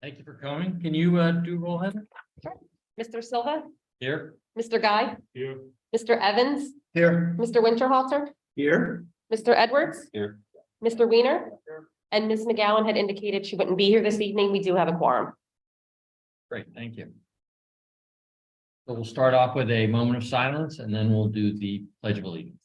Thank you for coming. Can you do roll, Heather? Sure. Mr. Silva, Here. Mr. Guy, Here. Mr. Evans, Here. Mr. Winterhalter, Here. Mr. Edwards, Here. Mr. Weiner, and Ms. McGowan had indicated she wouldn't be here this evening. We do have a quorum. Great, thank you. So we'll start off with a moment of silence and then we'll do the Pledge of Allegiance.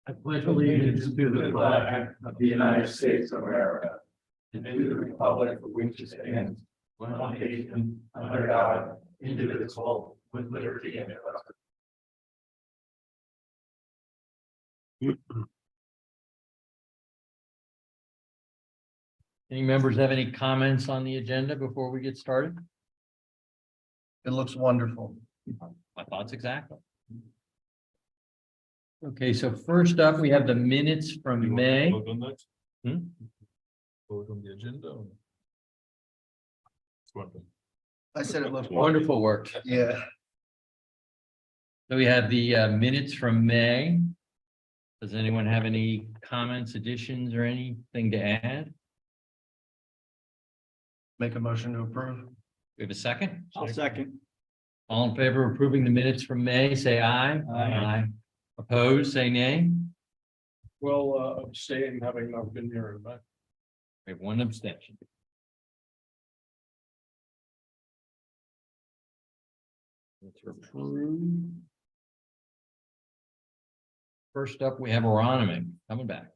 I pledge Allegiance to the flag of the United States of America and to the republic for which it stands, one nation, under God, indivisible, with liberty and justice. Any members have any comments on the agenda before we get started? It looks wonderful. My thoughts exactly. Okay, so first up, we have the minutes from May. Vote on that? Hmm? Vote on the agenda. It's wonderful. I said it looks Wonderful work. Yeah, So we have the minutes from May. Does anyone have any comments, additions, or anything to add? make a motion to approve. We have a second? I'll second. All in favor of approving the minutes from May, say aye. Aye. Opposed, say nay. Well, abstain, having not been here, but. We have one abstention. Let's approve. First up, we have Aronimink coming back.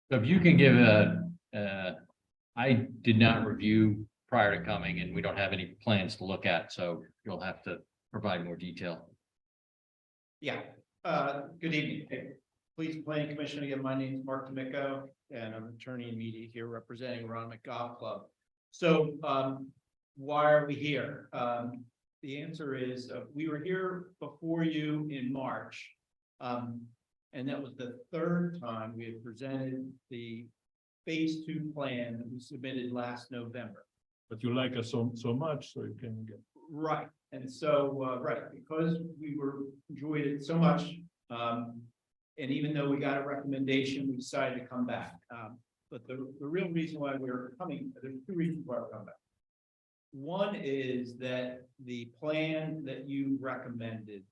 So if you can give I did not review prior to coming and we don't have any plans to look at, so you'll have to provide more detail. Yeah, good evening. Police Planning Commission. Again, my name is Mark D'Amico and I'm attorney in media here representing Aronimink Golf Club. So why are we here? The answer is we were here before you in March. And that was the third time we had presented the phase 2 plan that we submitted last November. But you like us so much, so you can get. Right, and so, right, because we enjoyed it so much, and even though we got a recommendation, we decided to come back. But the real reason why we're coming, there's two reasons why we're coming back. One is that the plan that you recommended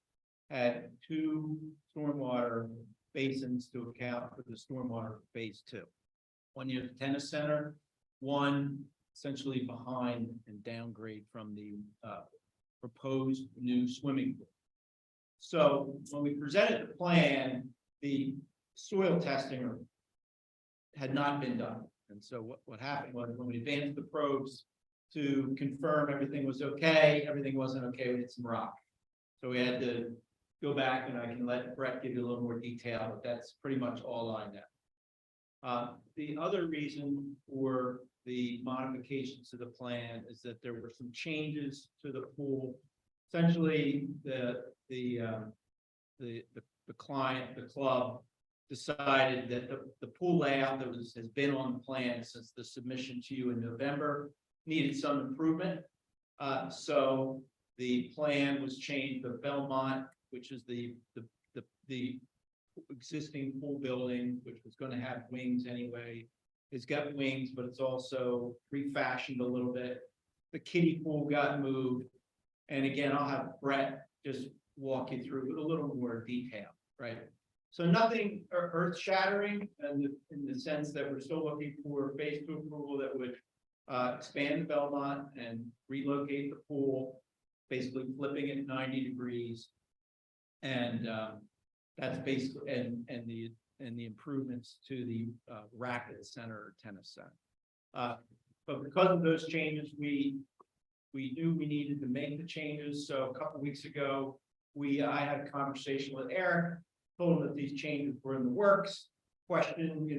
had 2 stormwater basins to account for the stormwater phase 2. One near the tennis center, one essentially behind and downgrade from the proposed new swimming pool. So when we presented the plan, the soil testing had not been done. And so what happened was when we advanced the probes to confirm everything was okay, everything wasn't okay, we hit some rock. So we had to go back, and I can let Brett give you a little more detail, but that's pretty much all I know. The other reason for the modifications to the plan is that there were some changes to the pool. Essentially, the client, the club, decided that the pool layout that has been on the plan since the submission to you in November needed some improvement. So the plan was changed to Belmont, which is the existing pool building, which was going to have wings anyway. It's got wings, but it's also refashioned a little bit. The kiddie pool got moved. And again, I'll have Brett just walk you through with a little more detail, right? So nothing earth shattering in the sense that we're still looking for phase 2 approval that would expand the Belmont and relocate the pool, basically flipping it 90 degrees. And that's basically, and the improvements to the racket center or tennis center. But because of those changes, we knew we needed to make the changes. So a couple of weeks ago, I had a conversation with Eric, told him that these changes were in the works, questioned,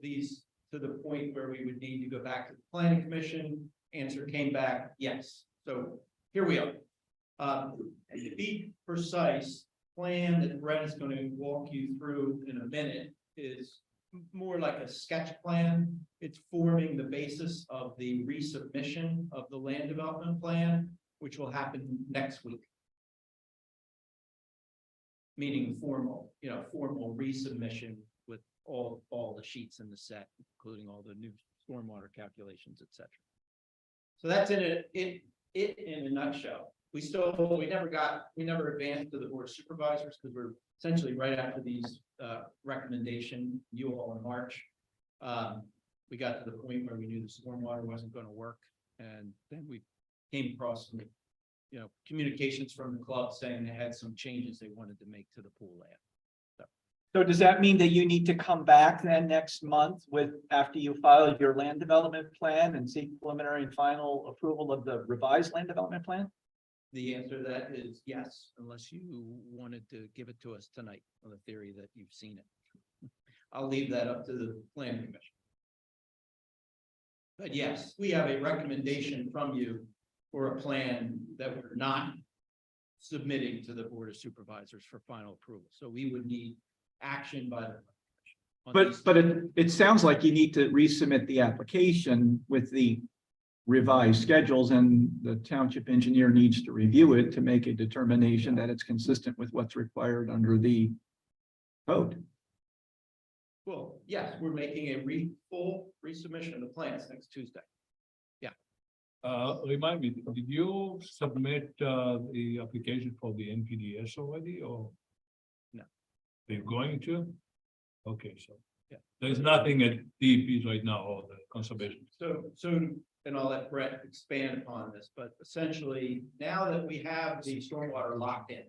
these to the point where we would need to go back to the planning commission. Answer came back, yes. So here we are. To be precise, plan that Brett is going to walk you through in a minute is more like a sketch plan. It's forming the basis of the resubmission of the land development plan, which will happen next week. Meaning formal resubmission with all the sheets in the set, including all the new stormwater calculations, et cetera. So that's it in a nutshell. We never advanced to the board of supervisors because we're essentially right after these recommendation, you all in March. We got to the point where we knew the stormwater wasn't going to work. And then we came across some, communications from the club saying they had some changes they wanted to make to the pool land. So does that mean that you need to come back then next month after you file your land development plan and seek preliminary and final approval of the revised land development plan? The answer to that is yes, unless you wanted to give it to us tonight on the theory that you've seen it. I'll leave that up to the planning commission. But yes, we have a recommendation from you for a plan that we're not submitting to the board of supervisors for final approval. So we would need action by the. But it sounds like you need to resubmit the application with the revised schedules, and the township engineer needs to review it to make a determination that it's consistent with what's required under the code. Well, yes, we're making a full resubmission of the plans next Tuesday. Remind me, did you submit the application for the NPDS already, or? No. They're going to? Okay, so. Yeah. There's nothing at DEP's right now, or the conservation. So, and I'll let Brett expand upon this, but essentially, now that we have the stormwater locked in,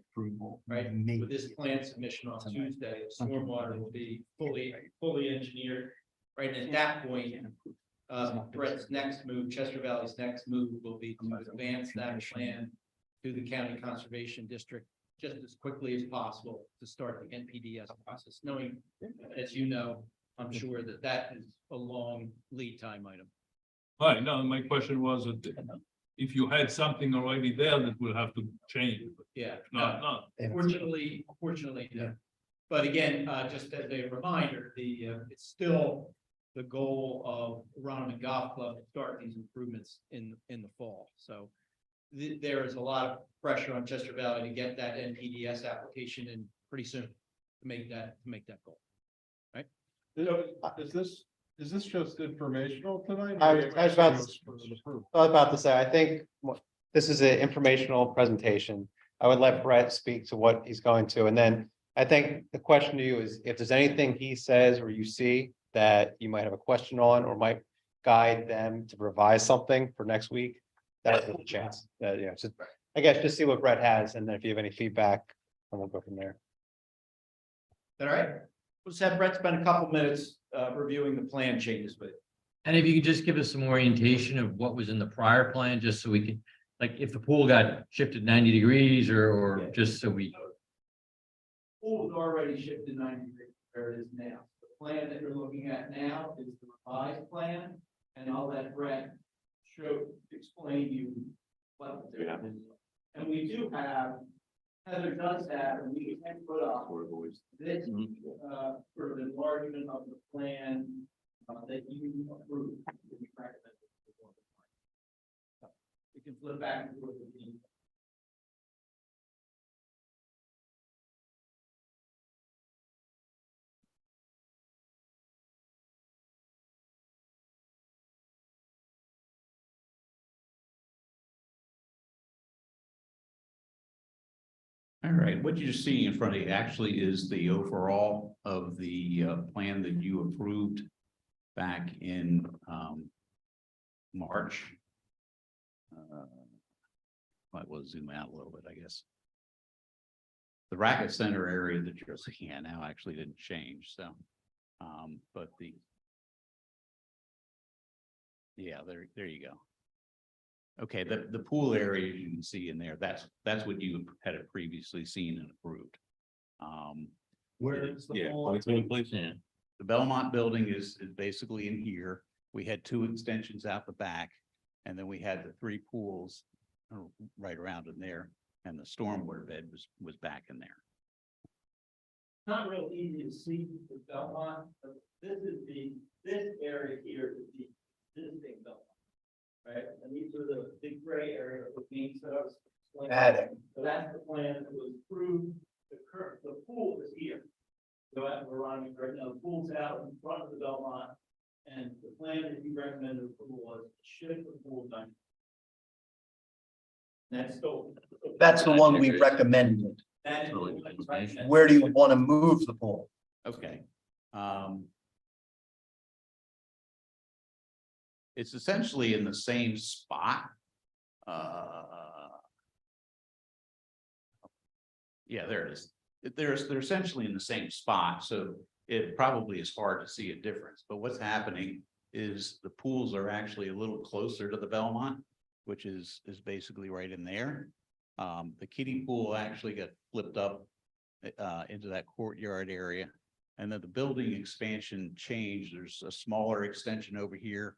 right? With this plan submission on Tuesday, stormwater will be fully engineered, right? And at that point, Brett's next move, Chester Valley's next move will be to advance that plan to the county conservation district just as quickly as possible to start the NPDS process, knowing, as you know, I'm sure that is a long lead time item. Right, no, my question was that if you had something already there, that will have to change. Yeah. No. Fortunately, no. But again, just as a reminder, it's still the goal of Aronimink Golf Club to start these improvements in the fall. So there is a lot of pressure on Chester Valley to get that NPDS application in pretty soon to make that goal. Right? Is this just informational tonight? I was about to say, I think this is an informational presentation. I would let Brett speak to what he's going to, and then I think the question to you is if there's anything he says or you see that you might have a question on or might guide them to revise something for next week, that's a chance. So I guess just see what Brett has, and then if you have any feedback, and we'll go from there. All right. We'll just have Brett spend a couple minutes reviewing the plan changes with. And if you could just give us some orientation of what was in the prior plan, just so we can, like, if the pool got shifted 90 degrees or Yeah. just so we. Pool is already shifted 90 degrees where it is now. The plan that you're looking at now is the revised plan, and I'll let Brett explain to you what the difference is. And we do have, Heather does have, and we can put up this for the enlargement of the plan that you approved. We can flip back and forth with the. All right, what you're seeing in front of you actually is the overall of the plan that you approved back in March. Might want to zoom out a little bit, I guess. The racket center area that you're looking at now actually didn't change, so but there you go. Okay, the pool area you can see in there, that's what you had previously seen and approved. Where is the pool? The Belmont building is basically in here. We had 2 extensions out the back, and then we had the 3 pools right around in there. and the stormwater bed was back in there. Not real easy to see the Belmont, but this area here is the existing Belmont. Right, and these are the big gray area of the beams that I was explaining. Attic. So that's the plan that was approved, the pool is here. So at Aronimink right now, the pool's out in front of the Belmont. And the plan that you recommended approval was shift the pool down. That's still. That's the one we recommended. That is right. Where do you want to move the pool? Okay. It's essentially in the same spot. Yeah, there it is. They're essentially in the same spot, so it probably is hard to see a difference, but what's happening is the pools are actually a little closer to the Belmont, which is basically right in there. The kiddie pool actually got flipped up into that courtyard area. And then the building expansion changed. There's a smaller extension over here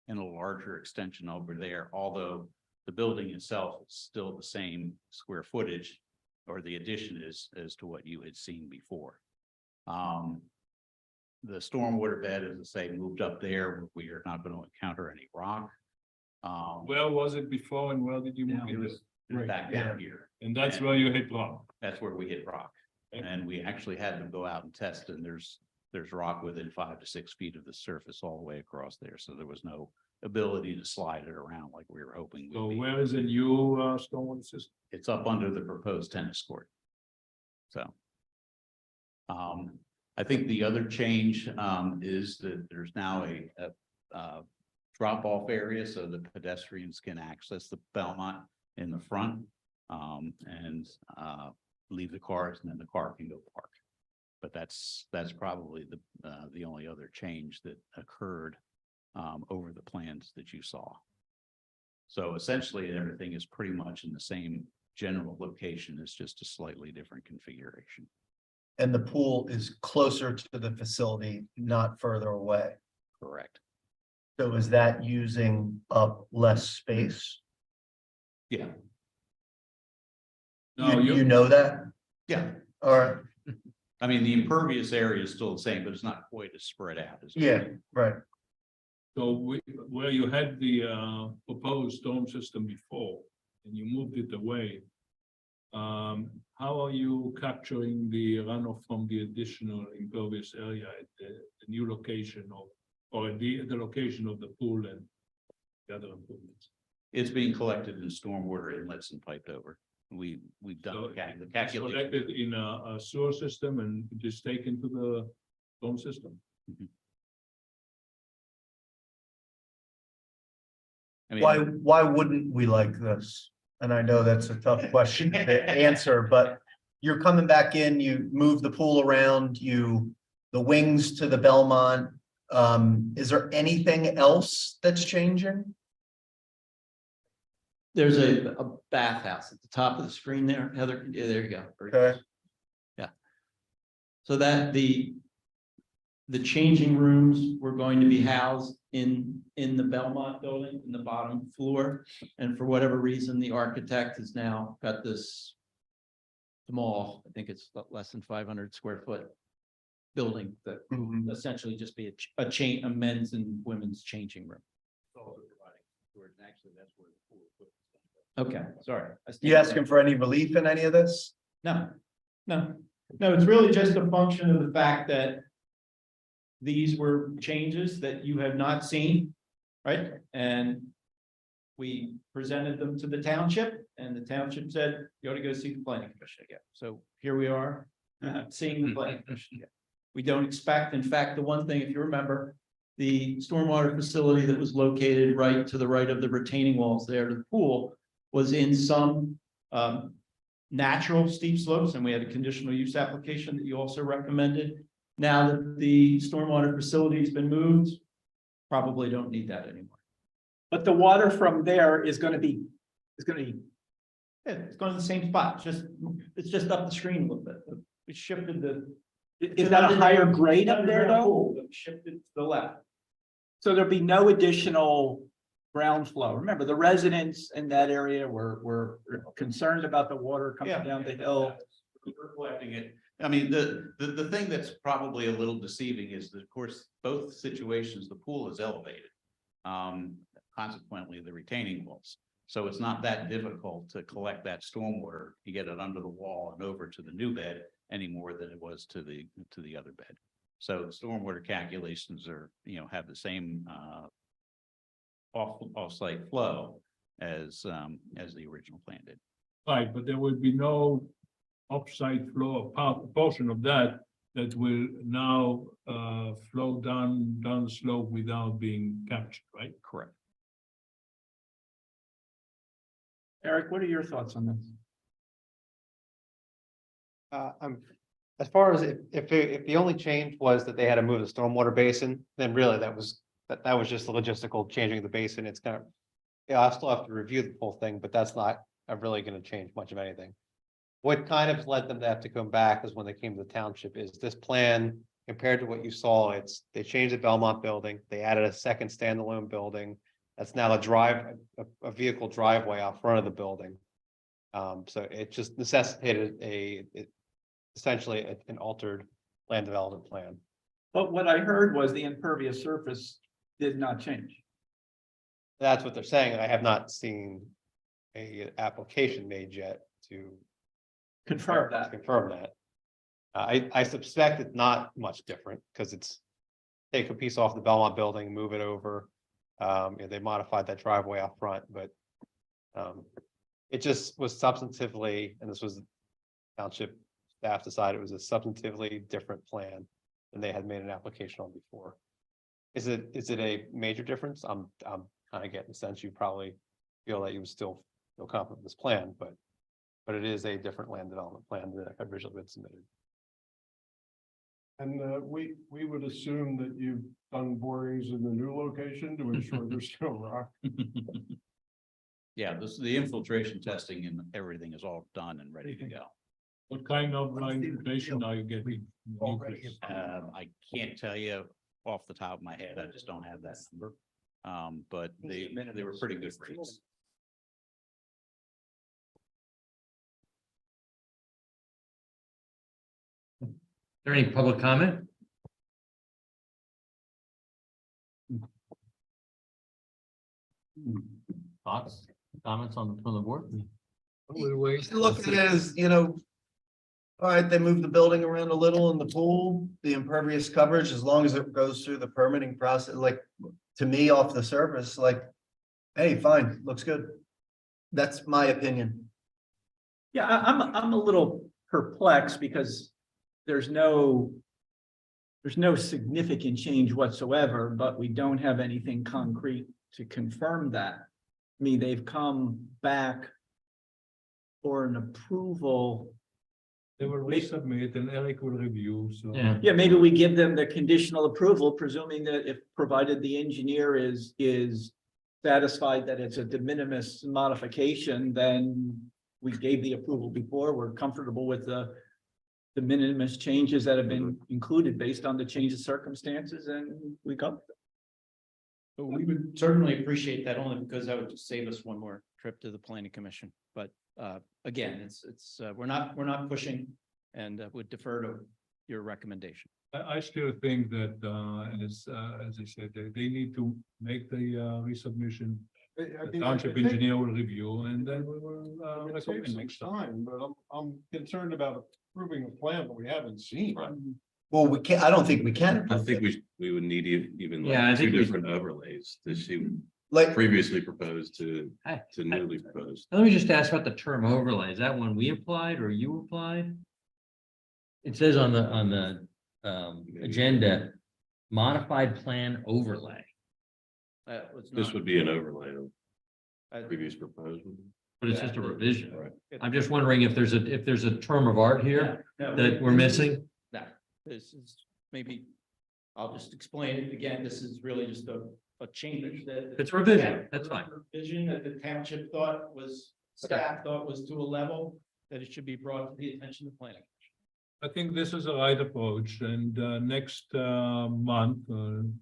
and a larger extension over there, although the building itself is still the same square footage, or the addition is as to what you had seen before. The stormwater bed, as I say, moved up there. We are not going to encounter any rock. Where was it before and where did you move It it? was back down here. And that's where you hit rock. That's where we hit rock. And we actually had them go out and test, and there's rock within 5 to 6 feet of the surface all the way across there. So there was no ability to slide it around like we were hoping. So would be. where is the new stormwater system? It's up under the proposed tennis court. So. I think the other change is that there's now a drop off area so the pedestrians can access the Belmont in the front and leave the cars, and then the car can go park. But that's probably the only other change that occurred over the plans that you saw. So essentially, everything is pretty much in the same general location. It's just a slightly different configuration. And the pool is closer to the facility, not further away. Correct. So is that using up less space? Yeah. No, You know that? Yeah. All right. I mean, the impervious area is still the same, but it's not quite as spread out as. Yeah, right. So where you had the proposed storm system before and you moved it away, how are you capturing the runoff from the additional impervious area at the new location or at the location of the pool and the other improvements? It's being collected in stormwater inlets and piped over. We've done So the it's calculation. collected in a sewer system and just taken to the storm system. I mean, Why wouldn't we like this? And I know that's a tough question to answer, but you're coming back in, you move the pool around, the wings to the Belmont. Is there anything else that's changing? There's a bathhouse at the top of the screen there, Heather. Yeah, there you go. Okay. Yeah. So that the changing rooms were going to be housed in the Belmont building in the bottom floor. And for whatever reason, the architect has now got this small, I think it's less than 500 square foot building that essentially just be a men's and women's changing room. Actually, that's where the pool equipment. Okay, sorry. You asking for any relief in any of this? No, it's really just a function of the fact that these were changes that you have not seen, right? And we presented them to the township, and the township said, you ought to go see the planning commission again. So here we are, seeing the planning commission again. We don't expect, in fact, the one thing, if you remember, the stormwater facility that was located right to the right of the retaining walls there to the pool was in some natural steep slopes, and we had a conditional use application that you also recommended. Now that the stormwater facility has been moved, probably don't need that anymore. But the water from there is going to be, Yeah, it's going to the same spot, it's just up the screen a little bit. We shifted is that a higher grade up there though? Shifted to the left. So there'll be no additional ground flow. Remember, the residents in that area were concerned about the water coming Yeah. down the hill. We're collecting it. I mean, the thing that's probably a little deceiving is that, of course, both situations, the pool is elevated. Consequently, the retaining walls. So it's not that difficult to collect that stormwater. You get it under the wall and over to the new bed any more than it was to the other bed. So stormwater calculations are, have the same off-site flow as the original plan did. Right, but there will be no offsite flow, a portion of that will now flow down the slope without being captured, right? Correct. Eric, what are your thoughts on this? As far as if the only change was that they had to move the stormwater basin, then really that was just the logistical changing of the basin. It's kind of, I still have to review the whole thing, but that's not really going to change much of anything. What kind of led them to have to come back is when they came to the township is this plan compared to what you saw, they changed the Belmont building, they added a second standalone building. That's now a vehicle driveway out front of the building. So it just necessitated essentially an altered land development plan. But what I heard was the impervious surface did not change. That's what they're saying. I have not seen a application made yet to Confirm that. confirm that. I suspect it's not much different because it's take a piece off the Belmont building, move it over. They modified that driveway out front, but it just was substantively, and this was township staff decided it was a substantively different plan than they had made an application on before. Is it a major difference? I'm kind of getting the sense you probably feel that you would still feel confident with this plan, but it is a different land development plan than had originally been submitted. And we would assume that you've done borings in the new location to ensure there's no rock. Yeah, the infiltration testing and everything is all done and ready to go. What kind of information are you getting? I can't tell you off the top of my head. I just don't have that number. But they were pretty good rates. Is there any public comment? Thoughts, comments from the board? Look at it as, all right, they moved the building around a little in the pool, the impervious coverage, as long as it goes through the permitting process, like, to me, off the surface, like, hey, fine, looks good. That's my opinion. Yeah, I'm a little perplexed because there's no significant change whatsoever, but we don't have anything concrete to confirm that. I mean, they've come back for an approval. They will resubmit and Eric will review, so. Yeah. Yeah, maybe we give them the conditional approval, presuming that if provided the engineer is satisfied that it's a de minimis modification, then we gave the approval before, we're comfortable with the minimus changes that have been included based on the change of circumstances, and we go. But we would certainly appreciate that only because that would just save us one more trip to the planning commission. But again, it's we're not pushing and would defer to your recommendation. I still think that, as I said, they need to make the resubmission. The township engineer will review and then we will It recommend saves next some time. time, but I'm concerned about approving a plan that we haven't seen. Well, we can't, I don't think we can. I think we would need even Yeah, I like two think we- different overlays that she Like, previously proposed to I- newly proposed. Let me just ask about the term overlay. Is that one we applied or you applied? It says on the agenda, modified plan overlay, This would be an overlay of Uh, previous proposal. but it's just a revision. Right. I'm just wondering if there's a term of art here that we're missing? No, this is maybe, I'll just explain it again. This is really just a change that. It's a revision, that's fine. Revision that the township thought was, staff thought was to a level that it should be brought to the attention of planning. I think this is the right approach and next month,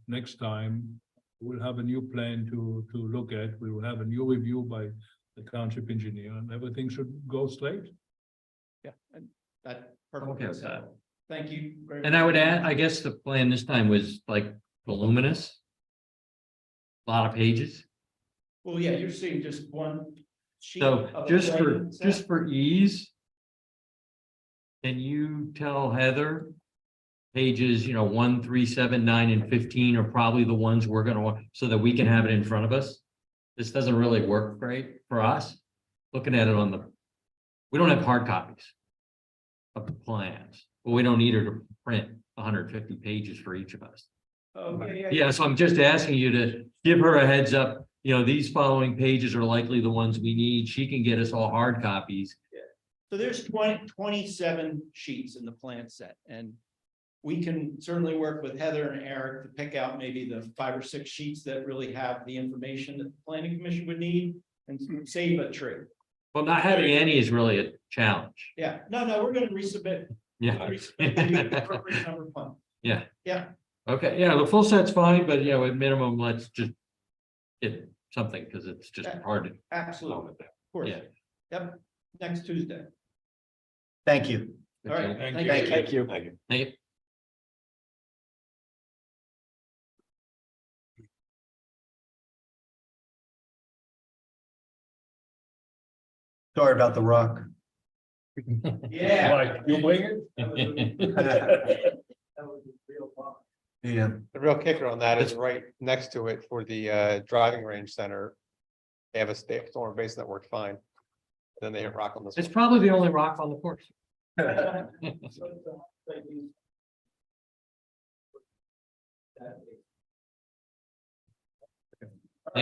next time, We'll have a new plan to look at. We will have a new review by the township engineer, and everything should go straight. Yeah, and that I'm okay with that. Thank you. very And I much. would add, I guess the plan this time was like voluminous. Lot of pages. Well, yeah, you're seeing just one sheet. So of a just for, plan set. just for ease. Can you tell Heather? Pages, 1, 3, 7, 9, and 15 are probably the ones we're gonna want, so that we can have it in front of us. This doesn't really work great for us. Looking at it on the, we don't have hard copies of the plans, but we don't need her to print 150 pages for each of us. Oh, yeah. Yeah, so I'm just asking you to give her a heads up, these following pages are likely the ones we need. She can get us all hard copies. So there's 27 sheets in the plan set, and we can certainly work with Heather and Eric to pick out maybe the 5 or 6 sheets that really have the information that the planning commission would need and save a tree. Well, not having any is really a challenge. Yeah, no, we're gonna resubmit. Yeah. Resubmit the appropriate number of funds. Yeah. Yeah, Okay, yeah, the full set's fine, but at minimum, let's just get something, because it's just hard to. absolutely, of course. Yeah. Yep, next Tuesday. Thank you. All right, Thank thank you. you. Thank you. Thank you. Sorry about the rock. Yeah. Like, you bring it? Yeah. The real kicker on that is right next to it for the driving range center. They have a storm basin that worked fine. Then they hit rock on this. It's probably the only rock on the course. Thank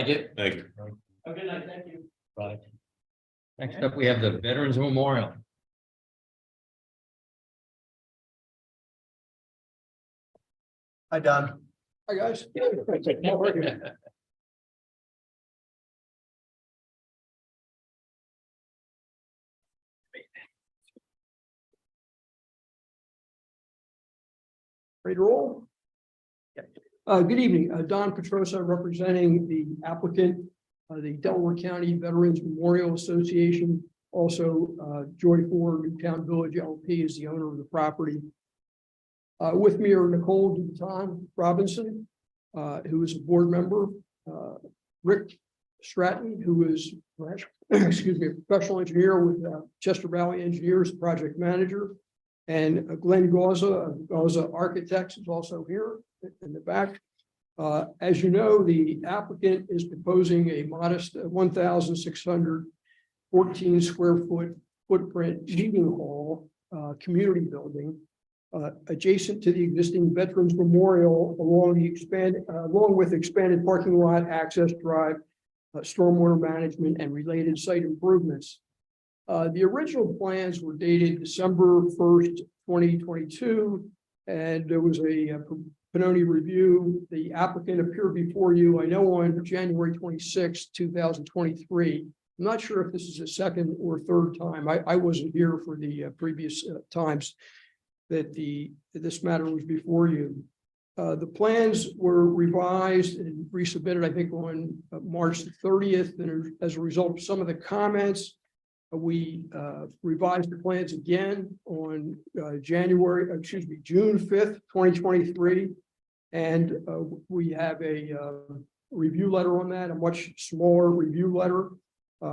you. Thank you. Have a good night, thank you. Bye. Next up, we have the Veterans Memorial. Hi, Don. Hi, guys. Ready to roll? Good evening, Don Petrosa representing the applicant, the Delaware County Veterans Memorial Association. Also, Joyfor Newtown Village LP is the owner of the property. With me are Nicole Duton Robinson, who is a board member, Rick Stratton, who is, excuse me, a professional engineer with Chester Valley Engineers, project manager, and Glenn Gauza Architects is also here in the back. As you know, the applicant is proposing a modest 1,614 square foot footprint meeting hall, community building, adjacent to the existing Veterans Memorial along with expanded parking lot, access drive, stormwater management, and related site improvements. The original plans were dated December 1st, 2022, and there was a Pannoni review. The applicant appeared before you, I know, on January 26, 2023. I'm not sure if this is the second or third time. I wasn't here for the previous times that this matter was before you. The plans were revised and resubmitted, I think, on March 30th, and as a result of some of the comments, we revised the plans again on June 5th, 2023. And we have a review letter on that, a much smaller review letter.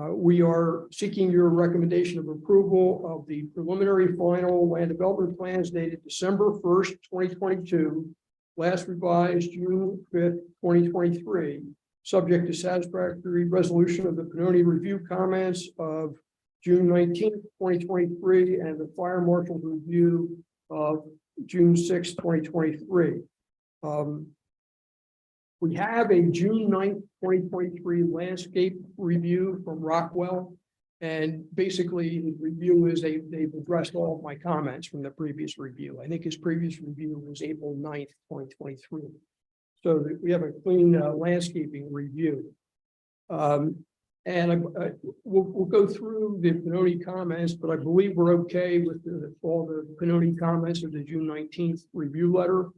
We are seeking your recommendation of approval of the preliminary final land development plans dated December 1st, 2022, last revised June 5th, 2023, subject to satisfactory resolution of the Pannoni review comments of June 19th, 2023, and the fire marshal's review of June 6th, 2023. We have a June 9th, 2023 landscape review from Rockwell. And basically the review is they've addressed all of my comments from the previous review. I think his previous review was April 9th, 2023. So we have a clean landscaping review. And we'll go through the Pannoni comments, but I believe we're okay with all the Pannoni comments of the June 19th review letter.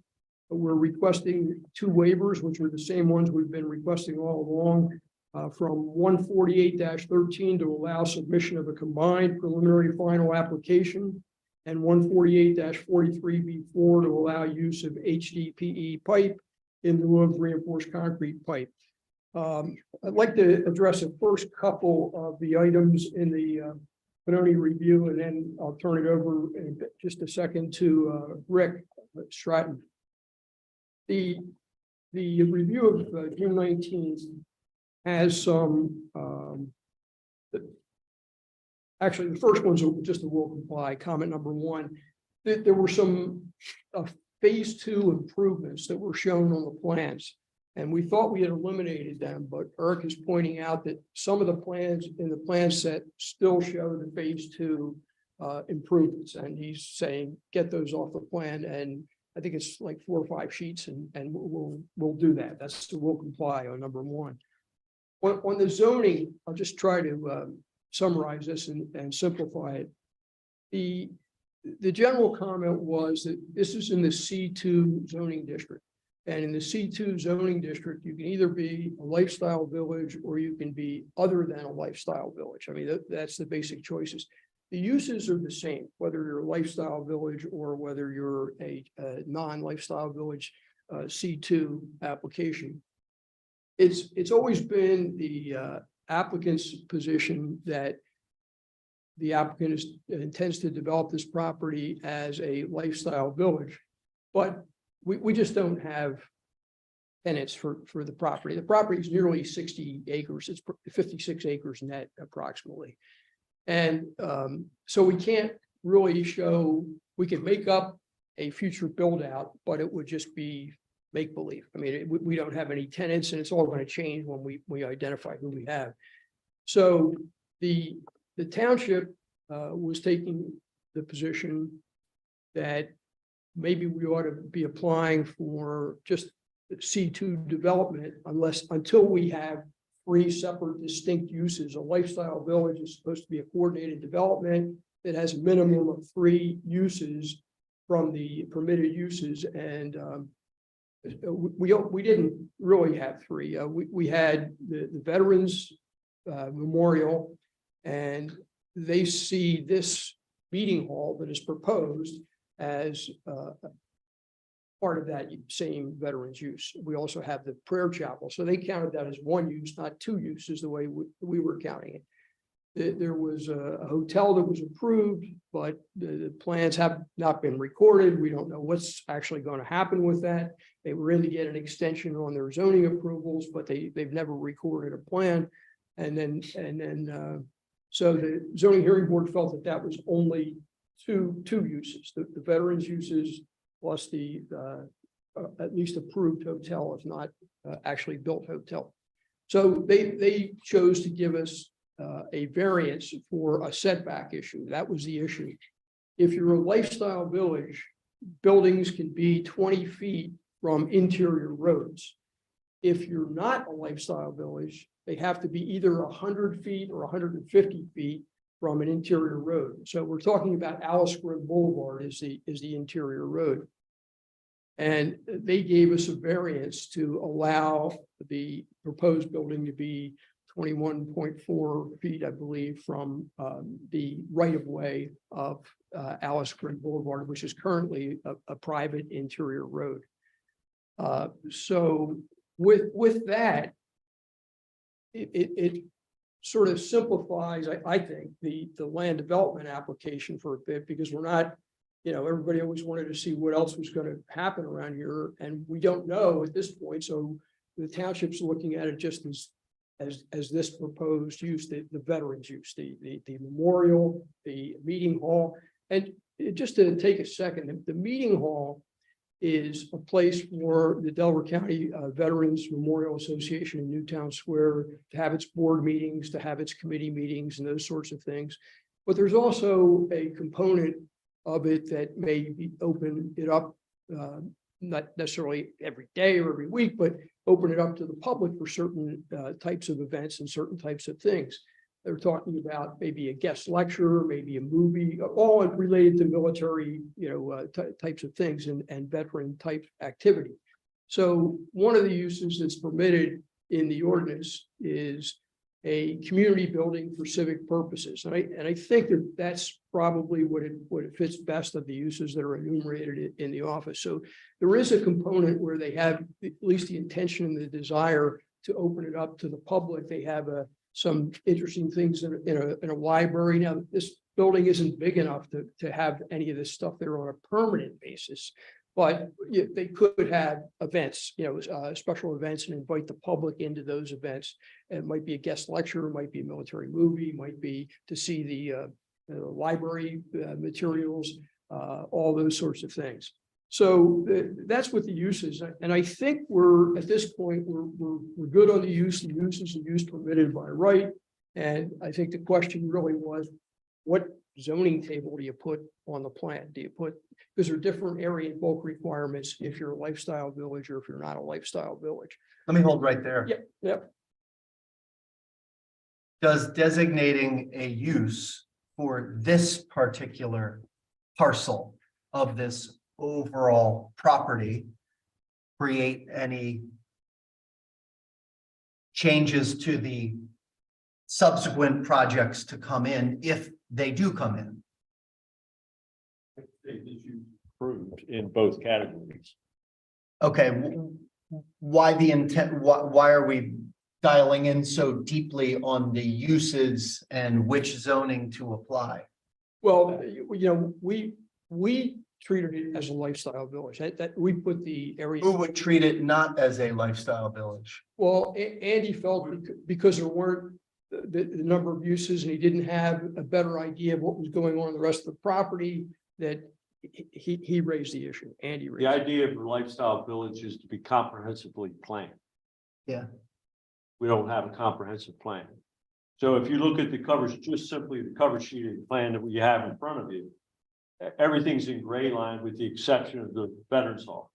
We're requesting 2 waivers, which are the same ones we've been requesting all along. From 148-13 to allow submission of a combined preliminary final application, and 148-43B4 to allow use of HDPE pipe in lieu of reinforced concrete pipe. I'd like to address the first couple of the items in the Benoni review, and then I'll turn it over in just a second to Rick Stratton. The review of June 19th has some, actually, the first one's just a will comply, comment number 1. There were some phase 2 improvements that were shown on the plans, and we thought we had eliminated them, but Eric is pointing out that some of the plans in the plan set still show the phase 2 improvements, and he's saying, get those off the plan, and I think it's like 4 or 5 sheets, and we'll do that. That's the will comply on number 1. On the zoning, I'll just try to summarize this and simplify it. The general comment was that this is in the C2 zoning district. And in the C2 zoning district, you can either be a lifestyle village or you can be other than a lifestyle village. I mean, that's the basic choices. The uses are the same, whether you're a lifestyle village or whether you're a non-lifestyle village C2 application. It's always been the applicant's position that the applicant intends to develop this property as a lifestyle village, but we just don't have tenants for the property. The property is nearly 60 acres. It's 56 acres net approximately. And so we can't really show, we can make up a future build out, but it would just be make believe. I mean, we don't have any tenants, and it's all going to change when we identify who we have. So the township was taking the position that maybe we ought to be applying for just C2 development until we have 3 separate distinct uses. A lifestyle village is supposed to be a coordinated development that has a minimum of 3 uses from the permitted uses, and we didn't really have 3. We had the Veterans Memorial, and they see this meeting hall that is proposed as part of that same veterans use. We also have the prayer chapel, so they counted that as 1 use, not 2 uses, the way we were counting it. There was a hotel that was approved, but the plans have not been recorded. We don't know what's actually going to happen with that. They were in to get an extension on their zoning approvals, but they've never recorded a plan. And then so the zoning hearing board felt that was only two uses, the veterans uses plus the at least approved hotel, if not actually built hotel. So they chose to give us a variance for a setback issue. That was the issue. If you're a lifestyle village, buildings can be 20 feet from interior roads. If you're not a lifestyle village, they have to be either 100 feet or 150 feet from an interior road. So we're talking about Alice Grove Boulevard is the interior road. And they gave us a variance to allow the proposed building to be 21.4 feet, I believe, from the right-of-way of Alice Grove Boulevard, which is currently a private interior road. So with that, it sort of simplifies, I think, the land development application for a bit, because we're not, everybody always wanted to see what else was going to happen around here, and we don't know at this point. So the township's looking at it just as this proposed use, the veterans use, the memorial, the meeting hall. And just to take a second, the meeting hall is a place for the Delaware County Veterans Memorial Association in Newtown Square to have its board meetings, to have its committee meetings and those sorts of things. But there's also a component of it that may be open it up, not necessarily every day or every week, but open it up to the public for certain types of events and certain types of things. They're talking about maybe a guest lecture, maybe a movie, all related to military, types of things and veteran type activity. So one of the uses that's permitted in the ordinance is a community building for civic purposes. And I think that that's probably what it fits best of the uses that are enumerated in the office. So there is a component where they have at least the intention and the desire to open it up to the public. They have some interesting things in a library. Now, this building isn't big enough to have any of this stuff there on a permanent basis. But they could have events, special events and invite the public into those events. It might be a guest lecture, it might be a military movie, might be to see the library materials, all those sorts of things. So that's what the use is. And I think we're at this point, we're good on the use. The use is the use permitted by right. And I think the question really was, what zoning table do you put on the plan? Do you put, because there are different area and bulk requirements if you're a lifestyle village or if you're not a lifestyle village. Let me hold right there. Yep. Does designating a use for this particular parcel of this overall property create any changes to the subsequent projects to come in if they do come in? Approved in both categories. Okay, why the intent, why are we dialing in so deeply on the uses and which zoning to apply? Well, we treated it as a lifestyle village. That we put the area. Who would treat it not as a lifestyle village? Well, Andy felt because there weren't the number of uses and he didn't have a better idea of what was going on in the rest of the property, that he raised the issue. Andy raised The it. idea of a lifestyle village is to be comprehensively planned. Yeah. We don't have a comprehensive plan. So if you look at the covers, just simply the cover sheet of the plan that we have in front of you, everything's in gray line with the exception of the Veterans Hall.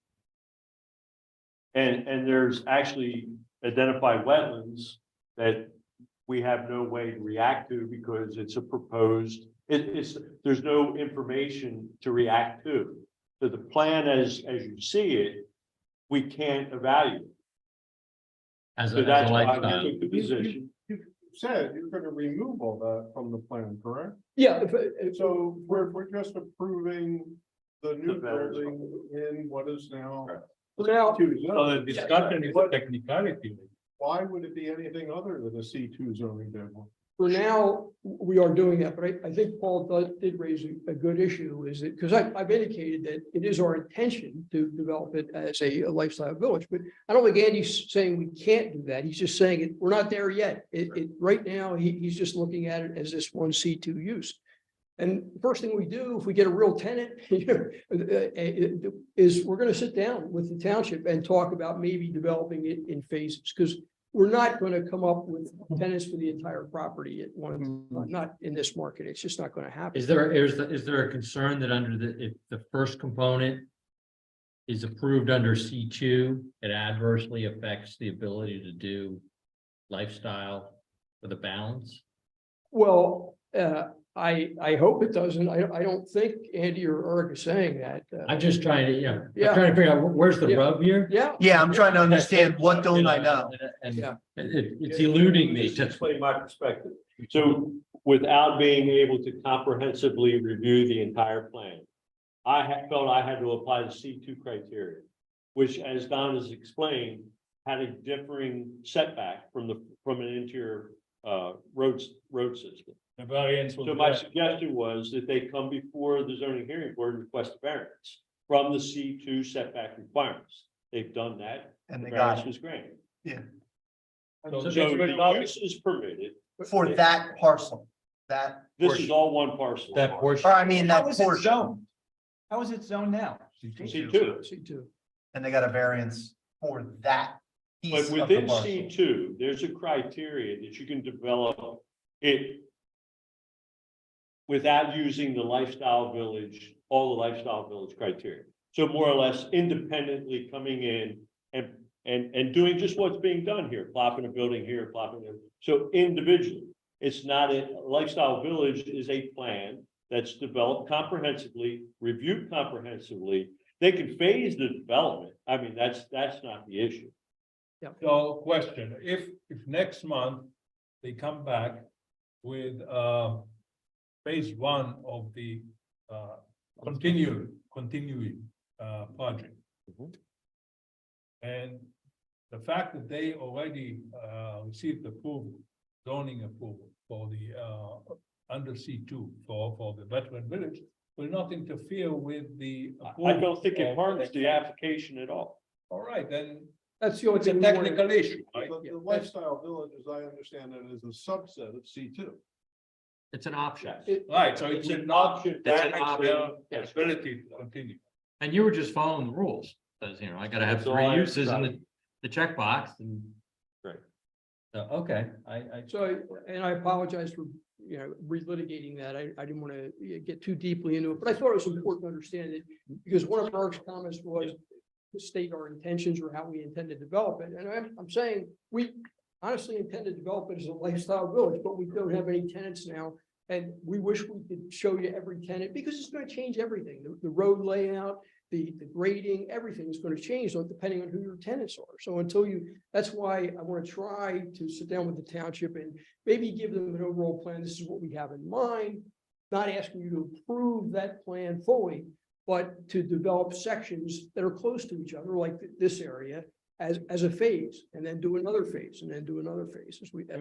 And there's actually identified wetlands that we have no way to react to because it's a proposed, there's no information to react to. So the plan as you see it, we can't evaluate. As So a that's why lifestyle. we took the position. You said you're gonna remove all that from the plan, correct? Yeah, So we're just approving the new The Veterans building in what is now. now, C2 So zone. the discussion is a technicality. Why would it be anything other than a C2 zoning table? for now, we are doing that, but I think Paul did raise a good issue, is that, because I've indicated that it is our intention to develop it as a lifestyle village, but I don't think Andy's saying we can't do that. He's just saying we're not there yet. Right now, he's just looking at it as this one C2 use. And the first thing we do, if we get a real tenant, is we're gonna sit down with the township and talk about maybe developing it in phases, because we're not gonna come up with tenants for the entire property at one, not in this market. It's just not gonna happen. Is there a concern that if the first component is approved under C2, it adversely affects the ability to do lifestyle for the balance? Well, I hope it doesn't. I don't think Andy or Eric is saying that. I'm just trying to, I'm Yeah. trying to figure out where's the Yeah. rub here? Yeah. Yeah, I'm trying to understand what don't I know? And Yeah. it's eluding me. Just explain my perspective. So without being able to comprehensively review the entire plan, I felt I had to apply the C2 criteria, which, as Don has explained, had a differing setback from an interior road system. The variance was So my there. suggestion was that they come before the zoning hearing board and request a variance from the C2 setback requirements. They've done that. And The they got variance it was granted. So So this the will use is permitted. for that parcel, that. This portion. is all one parcel. That portion. Or I mean, that How is it portion, zoned? How is it zoned now? C2. C2. and they got a variance for that But piece of the within parcel. C2, there's a criteria that you can develop it without using the lifestyle village, all the lifestyle village criteria. So more or less independently coming in and doing just what's being done here, plopping a building here, plopping it. So individually, It's not a lifestyle village is a plan that's developed comprehensively, reviewed comprehensively. They can phase the development. I mean, that's not the issue. So question, if next month they come back with phase one of the continuing project. And the fact that they already received approval, zoning approval for the under C2 for the veteran village will not interfere with the. I don't think it approval harms of- the application at all. All right, then That's the only it's a thing. we wanna- technical issue, right? But the lifestyle village, as I understand it, is a subset of C2. It's an option. Right, so it's an option. It's an damage option. their ability to continue. And you were just following the rules, because, you know, I gotta have That's all three I uses in decided. the checkbox and. Right. So, okay, I. So, and I apologize for, you know, relitigating that. I didn't want to get too deeply into it, but I thought it was important to understand it. Because one of Eric's comments was to state our intentions or how we intend to develop it. And I'm saying, we honestly intend to develop it as a lifestyle village, but we don't have any tenants now. And we wish we could show you every tenant, because it's going to change everything. The road layout, the grading, everything is going to change, so depending on who your tenants are. So until that's why I want to try to sit down with the township and maybe give them an overall plan. This is what we have in mind, not asking you to approve that plan fully, but to develop sections that are close to each other, like this area, as a phase, and then do another phase, and then do another phase.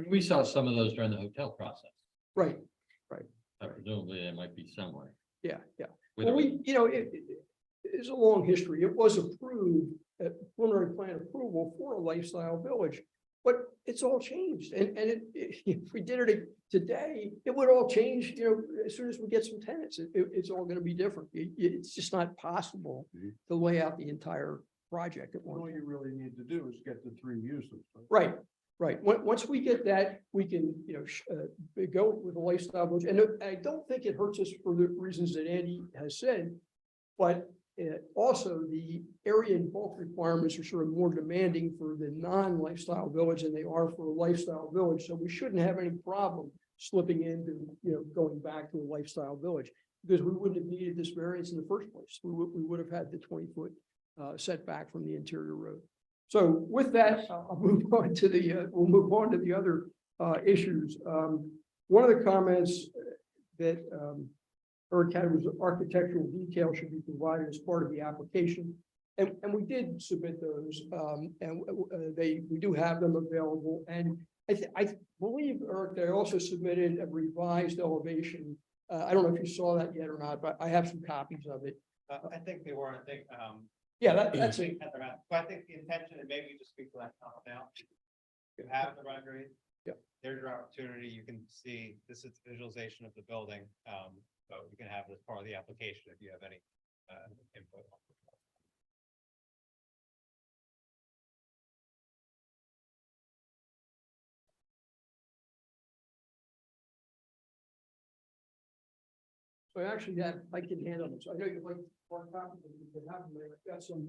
We saw some of those during the hotel process. Right, Presumably it might be somewhere. yeah. With Well, a- it's a long history. It was approved, preliminary plan approval for a lifestyle village. But it's all changed, and if we did it today, it would all change, you know, as soon as we get some tenants, it's all gonna be different. It's just not possible to lay out the entire project at All once. you really need to do is get the three uses. Right. Once we get that, we can, you know, go with a lifestyle village, and I don't think it hurts us for the reasons that Andy has said. But also the area and bulk requirements are sort of more demanding for the non-lifestyle village than they are for a lifestyle village. So we shouldn't have any problem slipping into, you know, going back to a lifestyle village, because we wouldn't have needed this variance in the first place. We would have had the 20-foot setback from the interior road. So with that, I'll move on to we'll move on to the other issues. One of the comments that Eric had was architectural detail should be provided as part of the application. And we did submit those, and we do have them available. And I believe, Eric, they also submitted a revised elevation. I don't know if you saw that yet or not, but I have some copies of it. I think they were, Yeah, that's it. But I think the intention, and maybe you just speak to that comment now. You have the rendering. Yep. There's your opportunity. You can see this is visualization of the building. So you can have it as part of the application if you have any input. So I actually I can handle them. So I know you like one copy, but you can have them there. I've got some,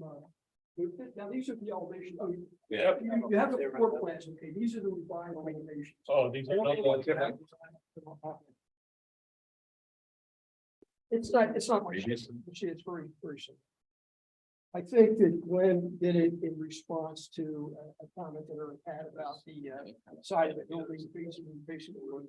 now these are the elevation. Oh, Yeah. you have the floor plans. Okay, these are the revised elevations. Oh, these are not all different. It's not much. You see, it's very, very simple. I think that Glenn did it in response to a comment that Eric had about the side of the building facing the road.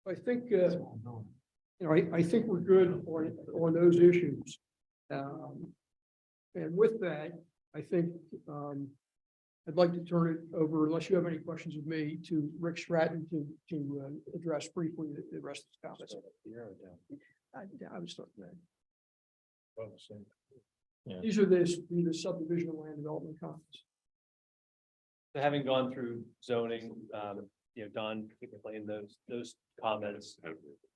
I think, I think we're good on those issues. And with that, I think, I'd like to turn it over, unless you have any questions of me, to Rick Stratton to address briefly the rest of the comments. I was starting that. These are the subdivision and land development comments. So having gone through zoning, Don explained those comments.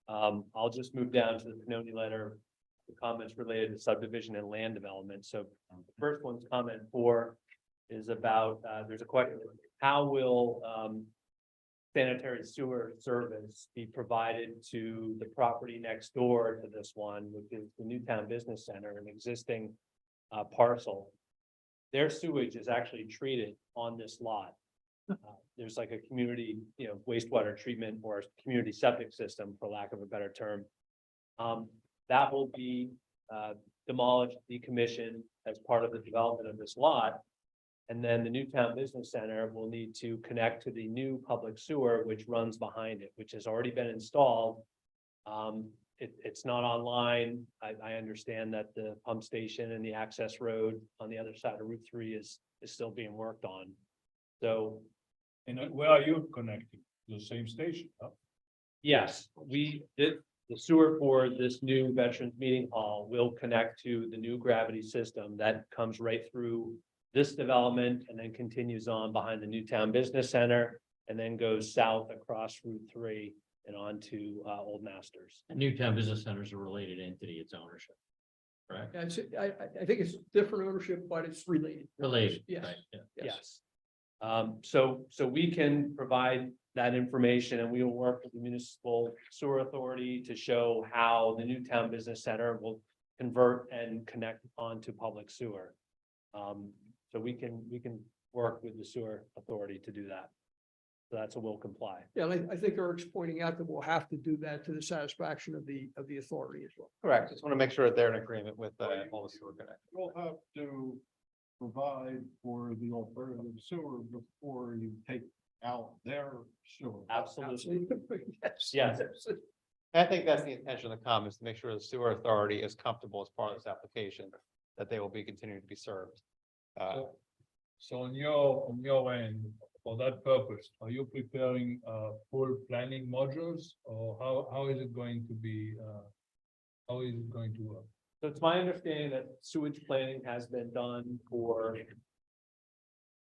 I'll just move down to the Pinoni letter, the comments related to subdivision and land development. So the first one's comment 4 is about, there's a question, how will sanitary sewer service be provided to the property next door to this one, which is the Newtown Business Center, an existing parcel. Their sewage is actually treated on this lot. There's like a community, wastewater treatment or community septic system, for lack of a better term. That will be demolished, decommissioned as part of the development of this lot. And then the Newtown Business Center will need to connect to the new public sewer, which runs behind it, which has already been installed. It's not online. I understand that the pump station and the access road on the other side of Route 3 is still being worked on. So. And where are you connecting? The same station? Huh? Yes, the sewer for this new Veterans Meeting Hall will connect to the new gravity system that comes right through this development and then continues on behind the Newtown Business Center and then goes south across Route 3 and on to Old Masters. And Newtown Business Center is a related entity, it's ownership. Correct? I think it's different ownership, but it's related. Related. Yes. Right, yeah. Yes. So we can provide that information and we will work with the municipal sewer authority to show how the Newtown Business Center will convert and connect onto public sewer. So we can work with the sewer authority to do that. So that's a will comply. Yeah, and I think Eric's pointing out that we'll have to do that to the satisfaction of the authority as well. Correct. Just want to make sure that they're in agreement with all the sewer connections. You'll have to provide for the alternative sewer before you take out their sewer. Absolutely. Yes. Yes. I think that's the intention of the comments, to make sure the sewer authority is comfortable as part of this application, that they will be continuing to be served. So on your end, for that purpose, are you preparing full planning modules or how is it going to be? How is it going to work? So it's my understanding that sewage planning has been done for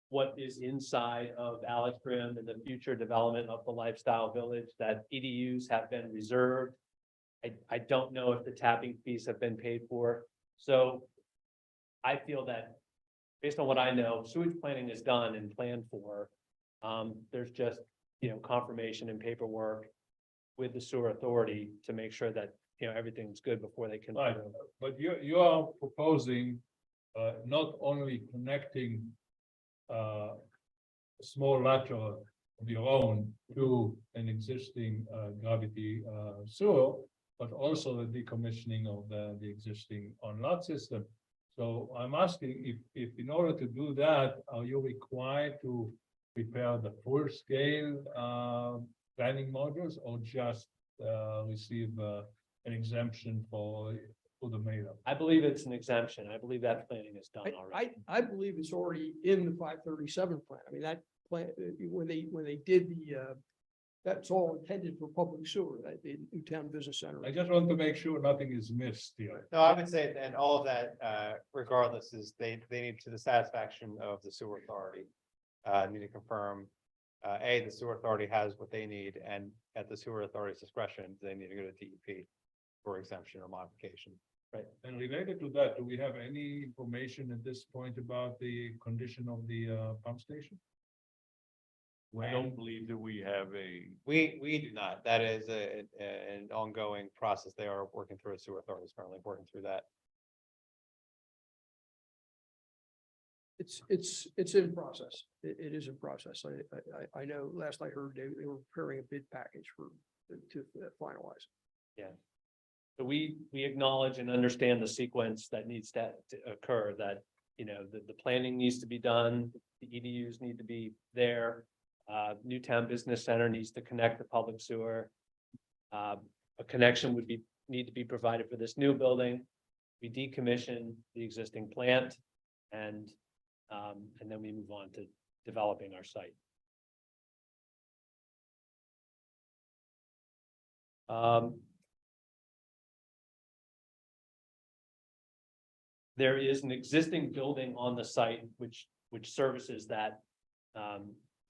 what is inside of Alex Rim and the future development of the lifestyle village, that EDUs have been reserved. I don't know if the tapping fees have been paid for. So I feel that based on what I know, sewage planning is done and planned for. There's just, confirmation and paperwork with the sewer authority to make sure that, everything's good before they can. Right, but you are proposing not only connecting a small lateral of your own to an existing gravity sewer, but also the decommissioning of the existing on-lot system. So I'm asking if in order to do that, are you required to prepare the full scale planning modules or just receive an exemption for the made-up? I believe it's an exemption. I believe that planning is done already. I believe it's already in the 537 plan. I mean, that plan, when they did that's all intended for public sewer, that the Newtown Business Center. I just want to make sure nothing is missed here. No, I would say, and all of that, regardless, is they need to the satisfaction of the sewer authority. Need to confirm, the sewer authority has what they need, and at the sewer authority's discretion, they need to go to DEP for exemption or modification. Right. And related to that, do we have any information at this point about the condition of the pump station? I don't believe that we have We do not. That is an ongoing process. They are working through it. Sewer authority is currently working through that. It's in process. It is in process. I know last I heard they were preparing a bid package to finalize. Yeah. So we acknowledge and understand the sequence that needs to occur, that, the planning needs to be done, the EDUs need to be there. Newtown Business Center needs to connect the public sewer. A connection would need to be provided for this new building. We decommission the existing plant and then we move on to developing our site. There is an existing building on the site which services that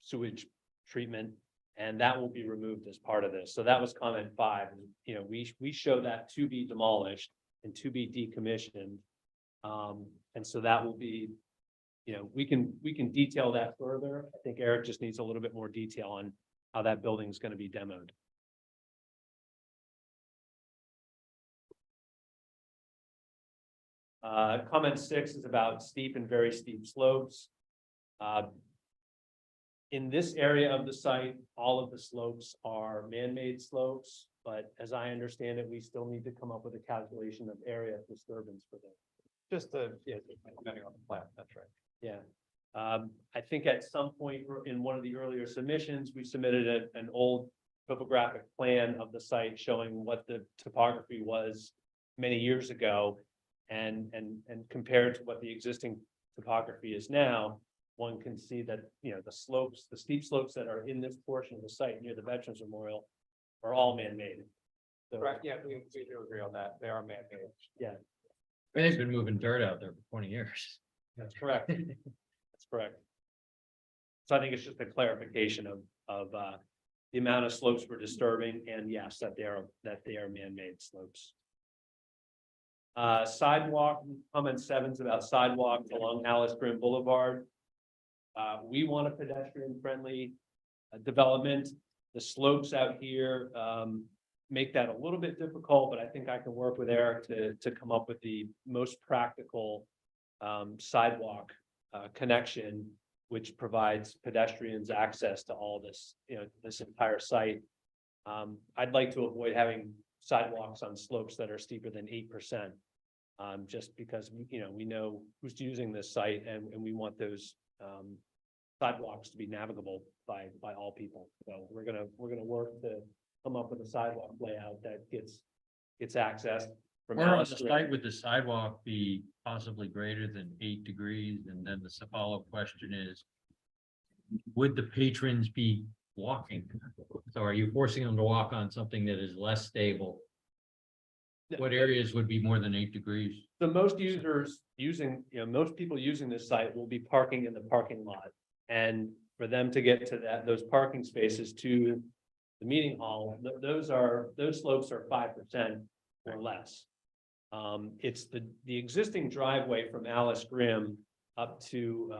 sewage treatment And that will be removed as part of this. So that was comment 5. You know, we show that to be demolished and to be decommissioned. And so that will be, you know, we can detail that further. I think Eric just needs a little bit more detail on how that building is going to be demoed. Comment 6 is about steep and very steep slopes. In this area of the site, all of the slopes are man-made slopes, but as I understand it, we still need to come up with a calculation of area disturbance for them. Just depending on the plan, that's right. Yeah. I think at some point in one of the earlier submissions, we submitted an old topographic plan of the site showing what the topography was many years ago. And compared to what the existing topography is now, one can see that, you know, the slopes, the steep slopes that are in this portion of the site near the Veterans Memorial are all man-made. So, Right, yeah, we do agree on that. They are man-made. yeah, They've been moving dirt out there for 20 years. that's correct. That's correct. So I think it's just a clarification of the amount of slopes we're disturbing, and yes, that they are man-made slopes. Sidewalk, comment 7 is about sidewalks along Alice Grim Boulevard. We want a pedestrian-friendly development. The slopes out here make that a little bit difficult, but I think I can work with Eric to come up with the most practical sidewalk connection, which provides pedestrians access to all this, you know, this entire site. I'd like to avoid having sidewalks on slopes that are steeper than 8%. Just because, you know, we know who's using this site, and we want those sidewalks to be navigable by all people. So we're gonna work to come up with a sidewalk layout that gets access from Where on Alice the Street. site would the sidewalk be possibly greater than 8 degrees? And then the follow-up question is, would the patrons be walking? So are you forcing them to walk on something that is less stable? What areas would be more than 8 degrees? So most users using, you know, most people using this site will be parking in the parking lot. And for them to get to those parking spaces to the meeting hall, those slopes are 5% or less. It's the existing driveway from Alice Grim up to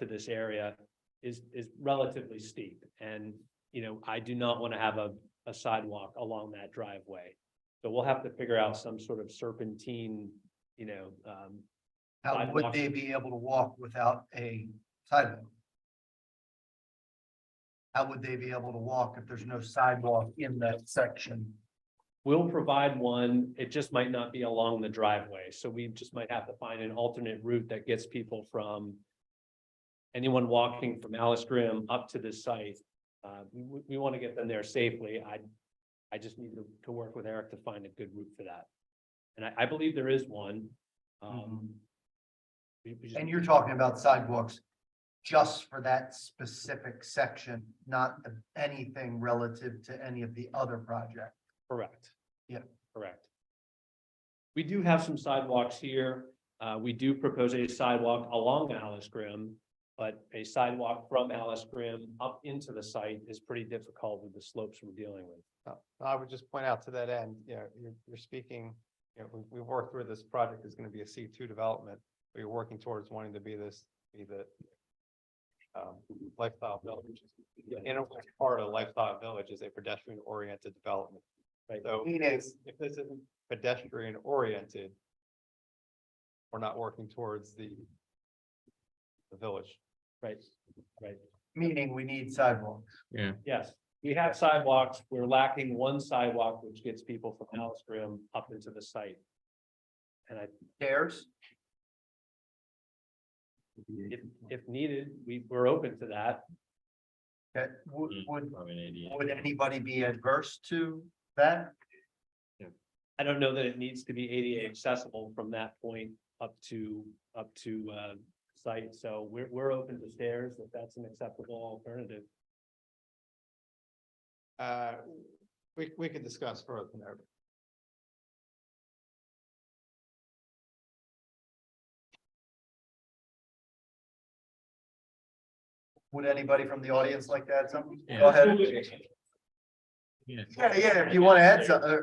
this area is relatively steep. And, you know, I do not want to have a sidewalk along that driveway. So we'll have to figure out some sort of serpentine, you know. How would they be able to walk without a sidewalk? How would they be able to walk if there's no sidewalk in that section? We'll provide one, it just might not be along the driveway, so we just might have to find an alternate route that gets people from. Anyone walking from Alice Grim up to this site, we want to get them there safely. I just need to work with Eric to find a good route for that. And I believe there is one. And you're talking about sidewalks just for that specific section, not anything relative to any of the other projects. Correct. Yeah. Correct. We do have some sidewalks here. We do propose a sidewalk along Alice Grim, but a sidewalk from Alice Grim up into the site is pretty difficult with the slopes we're dealing with. I would just point out to that end, you know, you're speaking, you know, we've worked through this project is going to be a C2 development, but you're working towards wanting to be the lifestyle village. In a part of lifestyle village is a pedestrian oriented development. Right. So if this isn't pedestrian oriented, we're not working towards the village. Right, right. Meaning we need sidewalks. Yeah. Yes, we have sidewalks. We're lacking one sidewalk, which gets people from Alice Grim up into the site. And Stairs? if needed, we're open to that. That would Probably an ADA. would anybody be adverse to that? I don't know that it needs to be ADA accessible from that point up to site. So we're open to stairs if that's an acceptable alternative. We could discuss further there. Would anybody from the audience like to add something? Yeah. Go ahead. Yeah. Yeah, if you want to add something.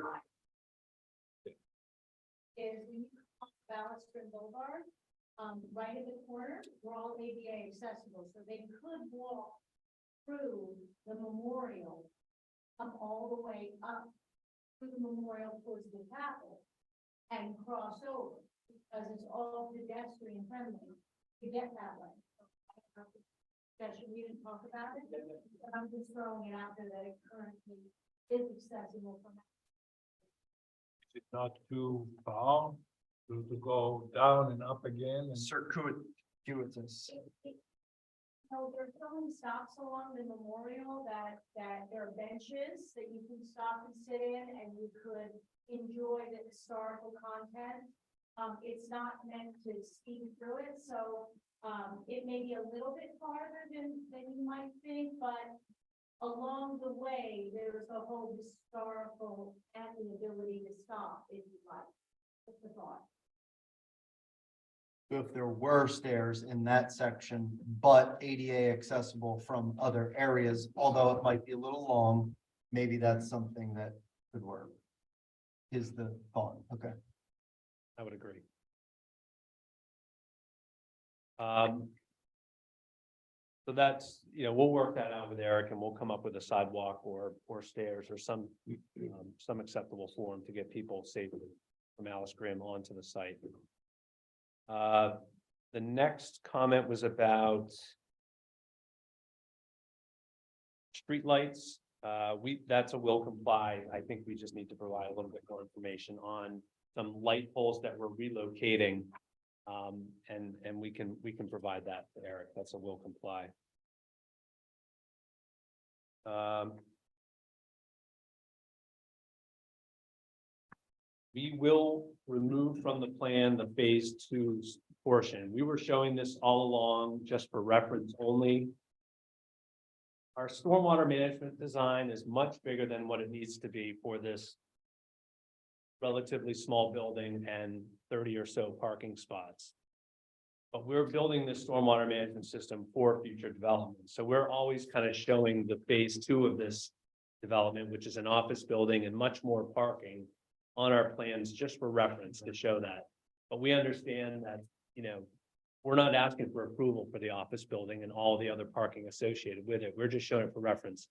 Is when you come off Ballaston Boulevard, right in the corner, we're all ADA accessible, so they could walk through the memorial, come all the way up through the memorial towards the chapel and cross over, because it's all pedestrian friendly to get that way. Discussion, we didn't talk about it, but I'm just throwing it out there that it currently is accessible from. Is it not too far to go down and up again? And Circuitous. No, there's so many stops along the memorial that there are benches that you can stop and sit in and you could enjoy the historical content. It's not meant to speed through it, so it may be a little bit farther than you might think, but along the way, there's a whole historical and the ability to stop if you like. That's the thought. So if there were stairs in that section, but ADA accessible from other areas, although it might be a little long, maybe that's something that could work. Is the thought, okay. I would agree. So that's, we'll work that out with Eric and we'll come up with a sidewalk or stairs or some acceptable form to get people safely from Alice Graham onto the site. The next comment was about streetlights. That's a will comply. I think we just need to provide a little bit more information on some light poles that we're relocating. And we can provide that to Eric. That's a will comply. We will remove from the plan the phase 2 portion. We were showing this all along just for reference only. Our stormwater management design is much bigger than what it needs to be for this relatively small building and 30 or so parking spots. But we're building this stormwater management system for future development. So we're always kind of showing the phase 2 of this development, which is an office building and much more parking on our plans just for reference to show that. But we understand that, we're not asking for approval for the office building and all the other parking associated with it. We're just showing it for reference.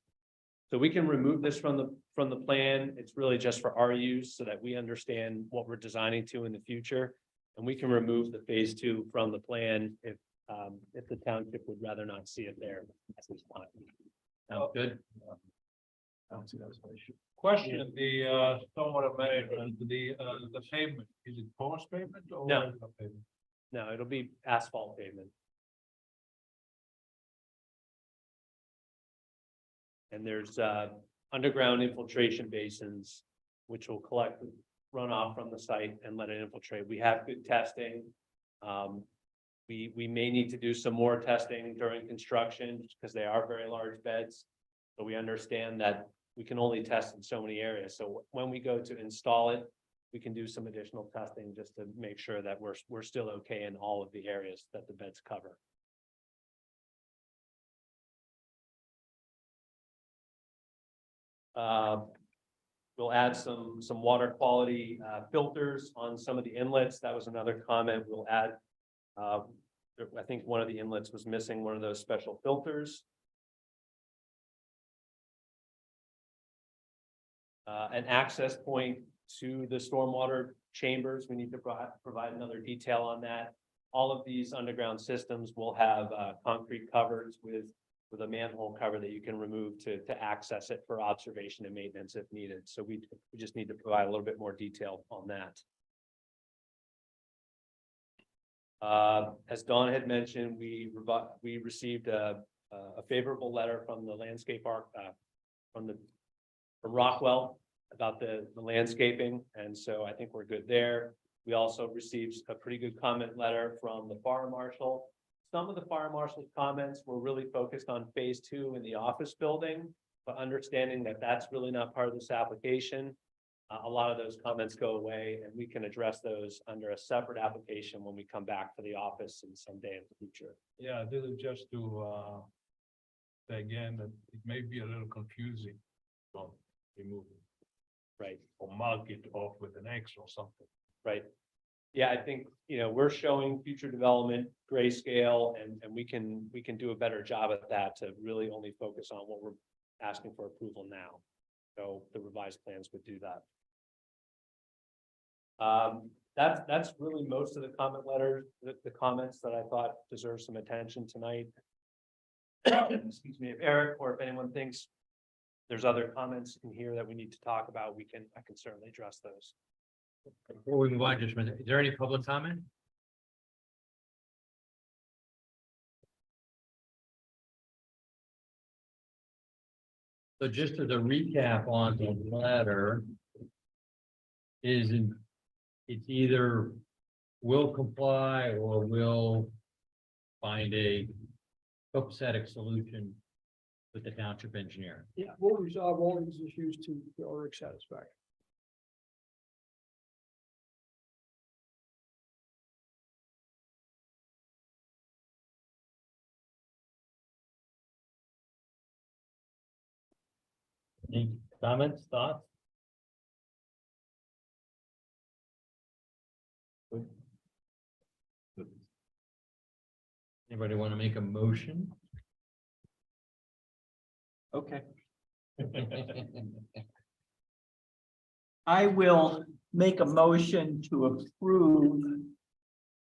So we can remove this from the plan. It's really just for our use so that we understand what we're designing to in the future. And we can remove the phase 2 from the plan if the township would rather not see it there at this time. Sounds good. I don't see that as an issue. question, the stormwater management, the pavement, is it porous pavement or? No. regular pavement? No, it'll be asphalt pavement. And there's underground infiltration basins, which will collect runoff from the site and let it infiltrate. We have good testing. We may need to do some more testing during construction because they are very large beds. So we understand that we can only test in so many areas. So when we go to install it, we can do some additional testing just to make sure that we're still okay in all of the areas that the beds cover. We'll add some water quality filters on some of the inlets. That was another comment. We'll add, I think one of the inlets was missing one of those special filters. An access point to the stormwater chambers. We need to provide another detail on that. All of these underground systems will have concrete covers with a manhole cover that you can remove to access it for observation and maintenance if needed. So we just need to provide a little bit more detail on that. As Dawn had mentioned, we received a favorable letter from the landscape from Rockwell about the landscaping, and so I think we're good there. We also received a pretty good comment letter from the fire marshal. Some of the fire marshal's comments were really focused on phase 2 in the office building, but understanding that that's really not part of this application. A lot of those comments go away and we can address those under a separate application when we come back for the office in some day in the future. Yeah, this is just to again, that it may be a little confusing. So remove it. Right, Or mark it off with an X or something. right. Yeah, I think, we're showing future development grayscale and we can do a better job at that to really only focus on what we're asking for approval now. So the revised plans would do that. That's really most of the comment letters, the comments that I thought deserve some attention tonight. Excuse me, if Eric or if anyone thinks there's other comments in here that we need to talk about, I can certainly address those. Before we move on, just a minute, is there any public comment? So just as a recap on the letter. It's either will comply or will find a copacetic solution with the township engineer. Yeah, we'll resolve all these issues to our satisfaction. Any comments, thoughts? Anybody want to make a motion? Okay. I will make a motion to approve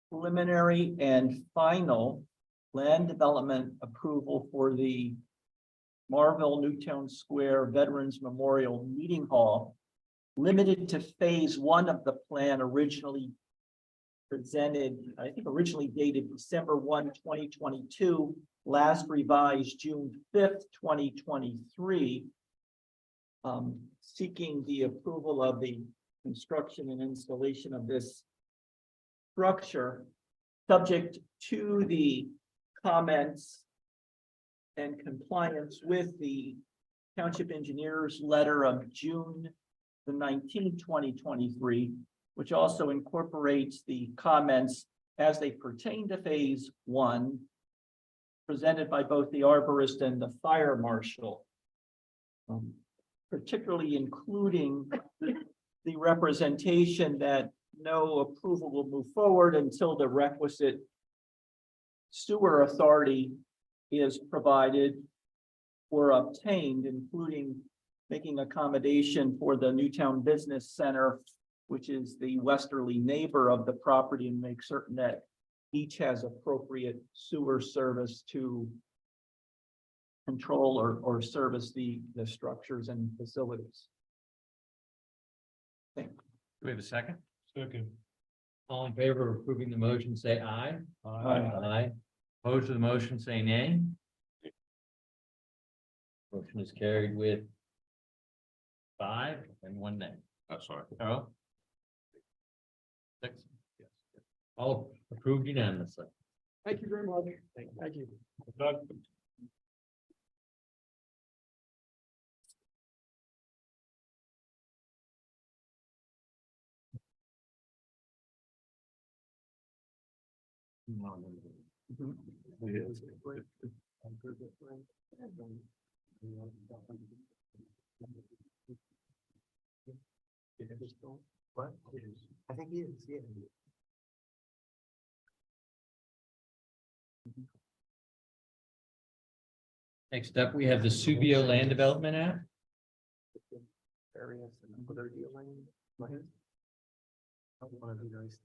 preliminary and final land development approval for the Marville Newtown Square Veterans Memorial Meeting Hall, limited to phase 1 of the plan originally presented, I think originally dated December 1, 2022, last revised June 5th, 2023. Seeking the approval of the construction and installation of this structure, subject to the comments and compliance with the township engineer's letter of June the 19th, 2023, which also incorporates the comments as they pertain to phase 1, presented by both the arborist and the fire marshal, particularly including the representation that no approval will move forward until the requisite sewer authority is provided or obtained, including making accommodation for the Newtown Business Center, which is the westerly neighbor of the property, and make certain that each has appropriate sewer service to control or service the structures and facilities. Do we have a second? Second. All in favor of approving the motion, say aye. Aye. Aye. Opposed to the motion, say nay. Motion is carried with 5 and 1 nay. That's all right. Carol? 6. Yes. All approved unanimously. Thank you very much. Thank you. What? I think he is, yeah. Next up, we have the Subbio Land Development App. Areas and other dealing. I want to be nice.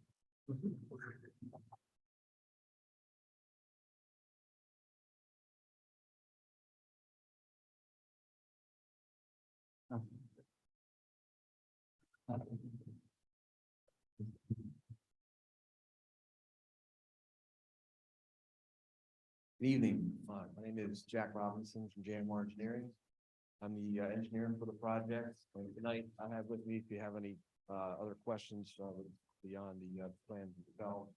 Good evening. My name is Jack Robinson from JMR Engineering. I'm the engineer for the project. And tonight I have with me, if you have any other questions beyond the plan itself,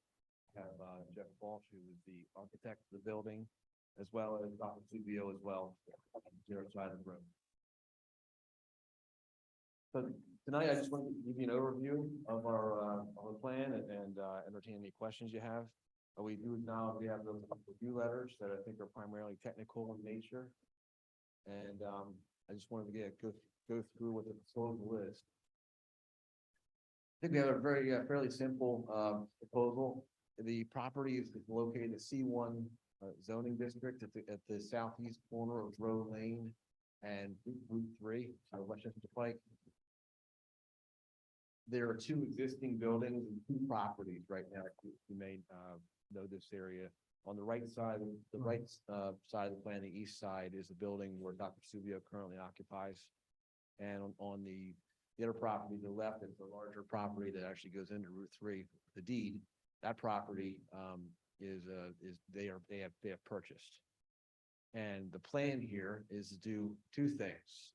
I have Jeff Walsh, who is the architect of the building, as well as Dr. Subbio as well, on the other side of the room. So tonight I just wanted to give you an overview of our plan and entertain any questions you have. We do acknowledge we have those review letters that I think are primarily technical in nature. And I just wanted to go through what the proposal is. I think we have a very fairly simple proposal. The property is located in the C1 zoning district at the southeast corner of Row Lane and Route 3, Westchester Pike. There are two existing buildings and two properties right now. You may know this area. On the right side, side of the plan, the east side is the building where Dr. Subbio currently occupies. And on the other property, to the left, is the larger property that actually goes into Route 3, the deed. That property they have purchased. And the plan here is to do two things.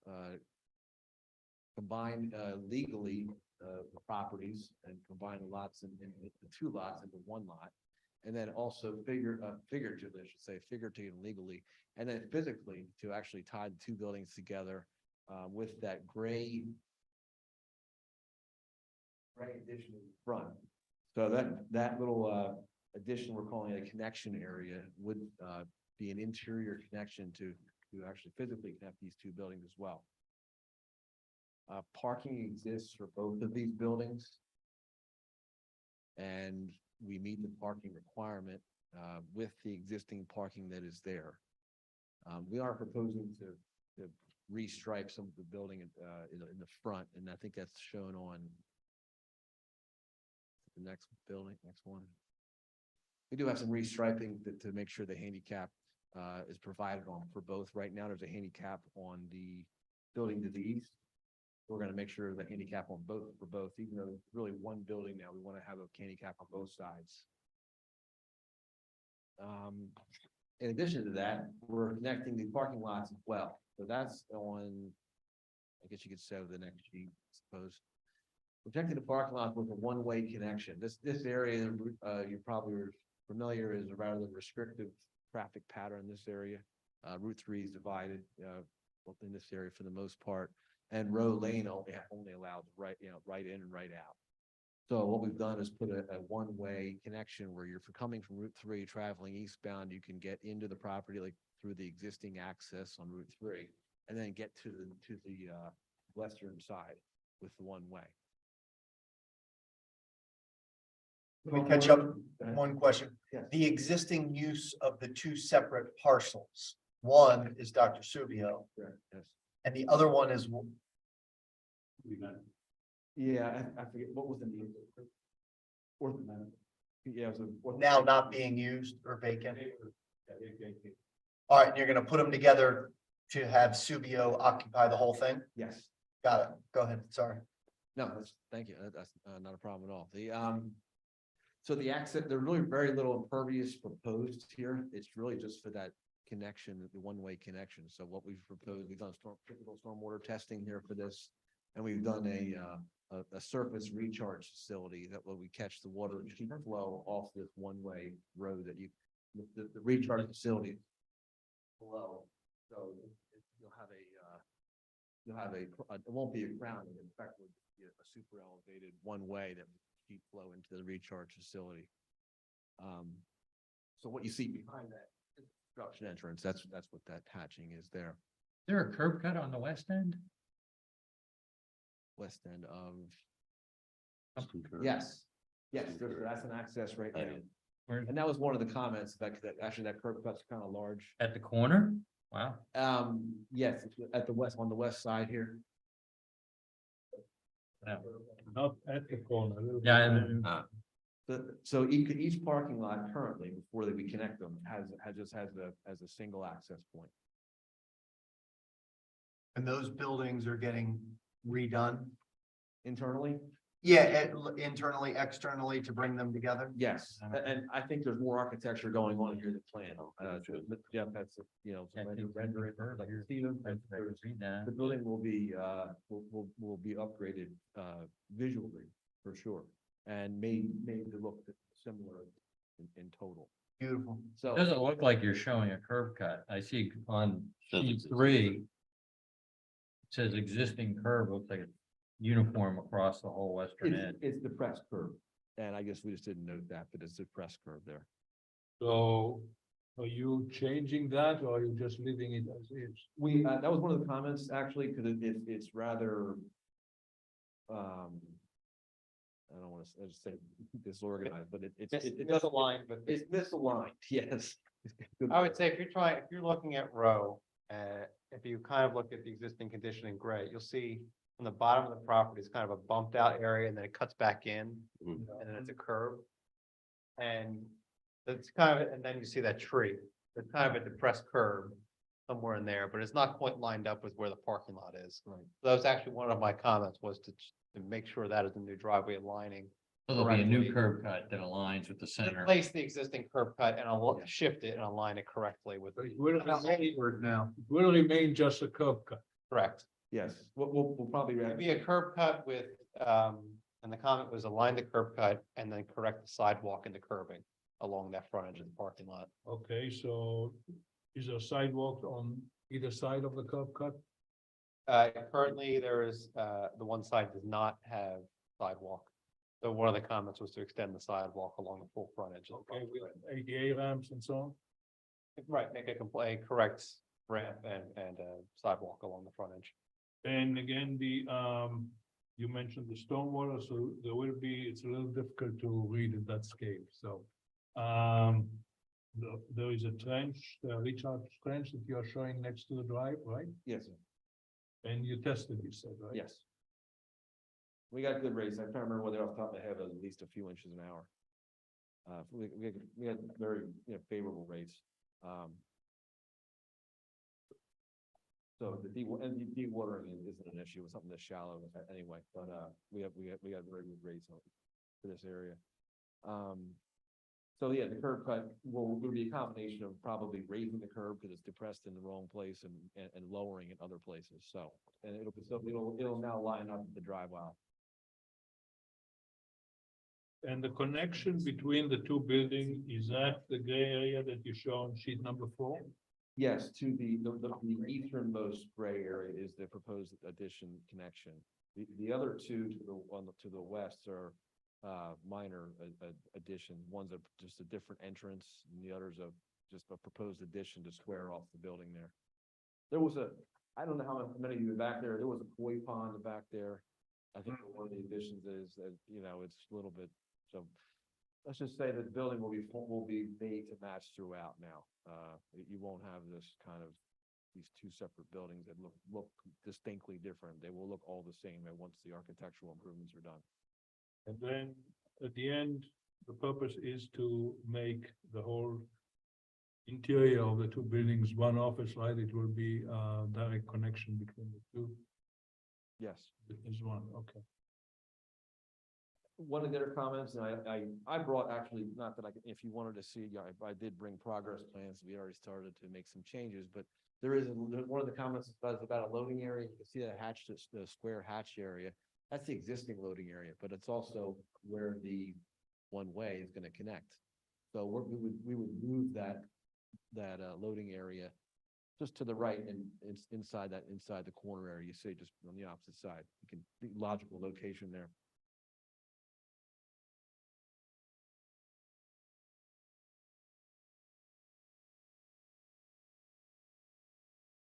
Combine legally the properties and combine the lots in the two lots into one lot. And then also figuratively, I should say, figuratively and legally, and then physically to actually tie the two buildings together with that gray addition in front. So that little addition, we're calling it a connection area, would be an interior connection to actually physically connect these two buildings as well. Parking exists for both of these buildings. And we meet the parking requirement with the existing parking that is there. We are proposing to restripe some of the building in the front, and I think that's shown on the next one. We do have some restriping to make sure the handicap is provided on for both. Right now, there's a handicap on the building to the east. We're going to make sure the handicap on both for both, even though it's really one building now, we want to have a handicap on both sides. In addition to that, we're connecting the parking lots as well. So that's on, I guess you could say the next sheet, I suppose. Protecting the parking lot with a one-way connection. This area, you probably are familiar, is a rather restrictive traffic pattern in this area. Route 3 is divided in this area for the most part. And Row Lane only allows right in and right out. So what we've done is put a one-way connection where you're coming from Route 3 traveling eastbound, you can get into the property like through the existing access on Route 3, and then get to the western side with the one-way. Let me catch up. One question. Yes. The existing use of the two separate parcels. One is Dr. Subbio. Yes. And the other one is. Yeah, I forget, what was the name? Orthodox. Yeah, it was Now not being used or vacant. All right, and you're gonna put them together to have Subbio occupy the whole thing? Yes. Got it. Go ahead. Sorry. No, thank you. That's not a problem at all. So the access, there's really very little impervious proposed here. It's really just for that connection, the one-way connection. So what we've proposed, we've done typical stormwater testing here for this, and we've done a surface recharge facility that will we catch the water flow off this one-way road that the recharge facility below. So you'll have it won't be a crown, in fact, it would be a super elevated one-way that would keep flow into the recharge facility. So what you see behind that construction entrance, that's what that hatching is there. Is there a curb cut on the west end? West end of. Yes, that's an access right now. And that was one of the comments that actually that curb cut's kind of large. At the corner? Wow. Yes, on the west side here. Not at the corner. Yeah. So each parking lot currently, before we connect them, has a single access point. And those buildings are getting redone? Internally? Yeah, internally, externally to bring them together? Yes, and I think there's more architecture going on here than planned. Jeff, that's, rendering. The building will be upgraded visually for sure, and made to look similar in total. Beautiful. So It doesn't look like you're showing a curb cut. I see on sheet 3. It says existing curb, looks like it's uniform across the whole western end. it's the press curve, and I guess we just didn't note that, but it's the press curve there. So are you changing that or are you just leaving it as is? We, that was one of the comments, actually, because it's rather, I don't want to say disorganized, but it doesn't align, but it's misaligned, yes. I would say if you're looking at row, if you kind of look at the existing condition in gray, you'll see on the bottom of the property is kind of a bumped out area and then it cuts back in and then it's a curve. And that's kind of, and then you see that tree, it's kind of a depressed curve somewhere in there, but it's not quite lined up with where the parking lot is. Right. So that was actually one of my comments was to make sure that is the new driveway aligning. So there'll be a new correctly. curb cut that aligns with the center. Replace the existing curb cut and I'll shift it and align it correctly with. It will remain, now. it will remain just a curb cut. Correct. Yes, we'll probably. It'd be a curb cut with, and the comment was align the curb cut and then correct the sidewalk and the curbing along that front edge of the parking lot. Okay, so is there sidewalk on either side of the curb cut? Currently, there is, the one side does not have sidewalk. So one of the comments was to extend the sidewalk along the full frontage. of the Okay, property. with ADA ramps and so on? Right, make a correct ramp and sidewalk along the frontage. And again, you mentioned the stormwater, so there will be, it's a little difficult to read at that scale, so. There is a trench, the recharge trench that you are showing next to the drive, right? Yes, sir. And you tested, you said, right? Yes. We got good rates. I can't remember whether off the top of my head, but at least a few inches an hour. We had very, favorable rates. So the dewatering isn't an issue. It's something that's shallow anyway, but we got very good rates for this area. So yeah, the curb cut will be a combination of probably raising the curb because it's depressed in the wrong place and lowering in other places. So, and it'll now line up with the drive well. And the connection between the two buildings, is that the gray area that you show on sheet number 4? Yes, to the easternmost gray area is the proposed addition connection. The other two to the west are minor addition. One's just a different entrance, and the other's just a proposed addition to square off the building there. There was I don't know how many of you were back there. There was a koi pond back there. I think one of the additions is that it's a little bit so. Let's just say that the building will be made to match throughout now. You won't have this kind of these two separate buildings that look distinctly different. They will look all the same once the architectural improvements are done. And then at the end, the purpose is to make the whole interior of the two buildings one office, right? It will be a direct connection between the two. Yes. Is one, okay. One of their comments, and I brought actually, not that if you wanted to see, I did bring progress plans. We already started to make some changes, but there's one of the comments about a loading area. You can see that the square hatch area. That's the existing loading area, but it's also where the one-way is going to connect. So we would move that loading area just to the right and it's inside the corner area. You see just on the opposite side. You can logical location there.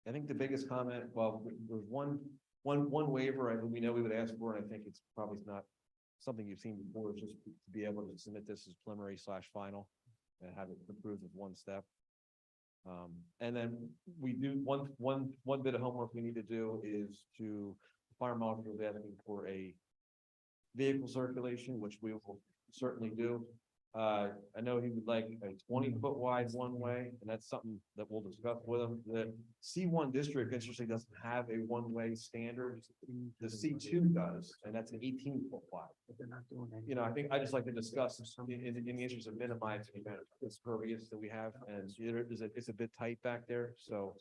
I think the biggest comment, well, there's one waiver we know we would ask for, and I think it's probably not something you've seen before, is just to be able to submit this as preliminary/final and have it approved with one step. And then we do one bit of homework we need to do is to fire marshal is asking for a vehicle circulation, which we will certainly do. I know he would like a 20-foot wide one-way, and that's something that we'll discuss with him. The C1 district, interestingly, doesn't have a one-way standard. The C2 does, and that's an 18-foot wide. I think I just like to discuss in the interest of minimizing the amount of impervious that we have, and it's a bit tight back there. So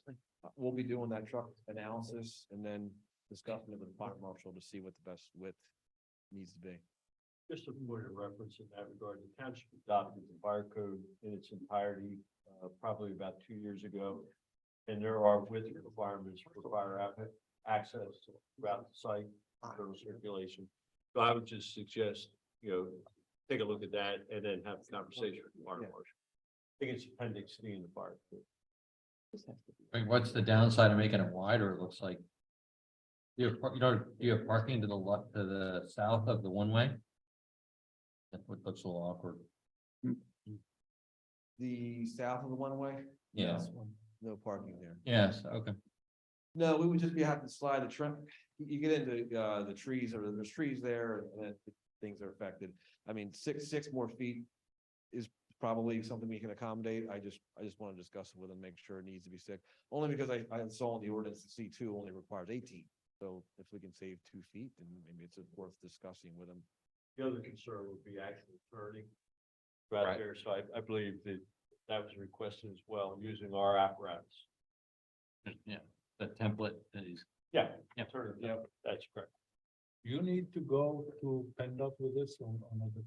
we'll be doing that truck analysis and then discussing it with the fire marshal to see what the best width needs to be. Just a point of reference in that regard, the township adopted the fire code in its entirety, probably about 2 years ago. And there are width requirements for fire access throughout the site, internal circulation. So I would just suggest, take a look at that and then have a conversation with the fire marshal. think it's appendix C in the part. I mean, what's the downside of making it wider? It looks like. You have parking to the left, to the south of the one-way? That looks a little awkward. The south of the one-way? Yeah. No parking there. Yes, okay. No, we would just be having to slide the trunk. You get into the trees, or there's trees there, and then things are affected. I mean, six more feet is probably something we can accommodate. I just want to discuss it with them, make sure it needs to be 6. Only because I saw in the ordinance that C2 only requires 18. So if we can save 2 feet, then maybe it's worth discussing with them. The other concern would be actually turning. Right there, so I believe that was requested as well, using our apparatus. Yeah, the template is. Yeah. Yeah. Turn, yeah, that's correct. You need to go to PennDOT with this on another.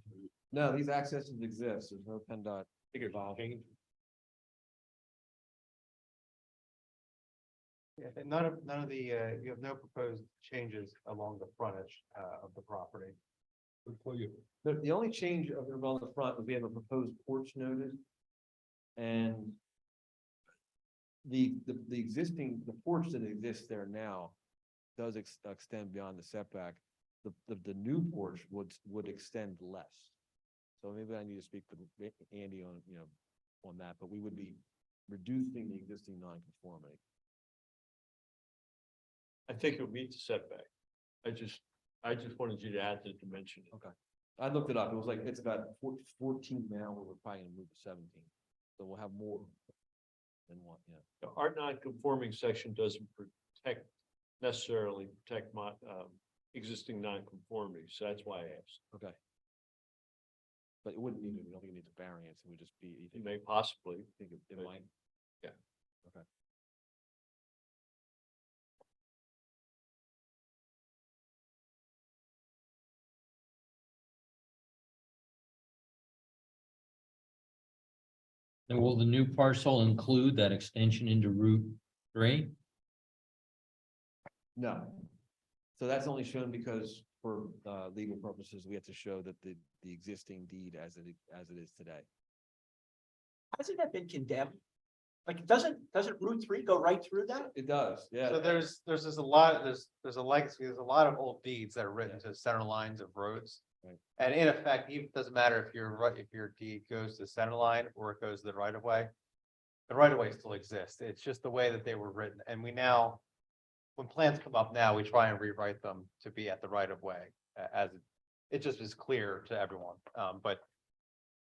No, these accesses exist. There's no PennDOT. Involved. Yeah, and none of the, you have no proposed changes along the frontage, of the property. Good for you. The only change on the front would be have a proposed porch noted. And the existing, the porch that exists there now does extend beyond the setback. The new porch would extend less. So maybe I need to speak with Andy on, on that, but we would be reducing the existing non-conformity. I think it'll meet the setback. I just wanted you to add the dimension. Okay. I looked it up. It was like, it's about 14 now, we're probably gonna move to 17. So we'll have more than one, yeah. Our non-conforming section doesn't necessarily protect my existing non-conformity, so that's why I asked. Okay. But it wouldn't need, I don't think it needs a variance, it would just be. It may possibly. Think it might. Yeah. Okay. And will the new parcel include that extension into Route 3? No. So that's only shown because for legal purposes, we have to show that the existing deed as it is today. Hasn't that been condemned? Like, doesn't Route 3 go right through that? It does, yeah. So there's a lot, there's a legacy, there's a lot of old deeds that are written to center lines of roads. Right. And in effect, even doesn't matter if if your deed goes to the center line or it goes to the right of way. The right of way still exists. It's just the way that they were written. And we now, when plans come up now, we try and rewrite them to be at the right of way as it just is clear to everyone. But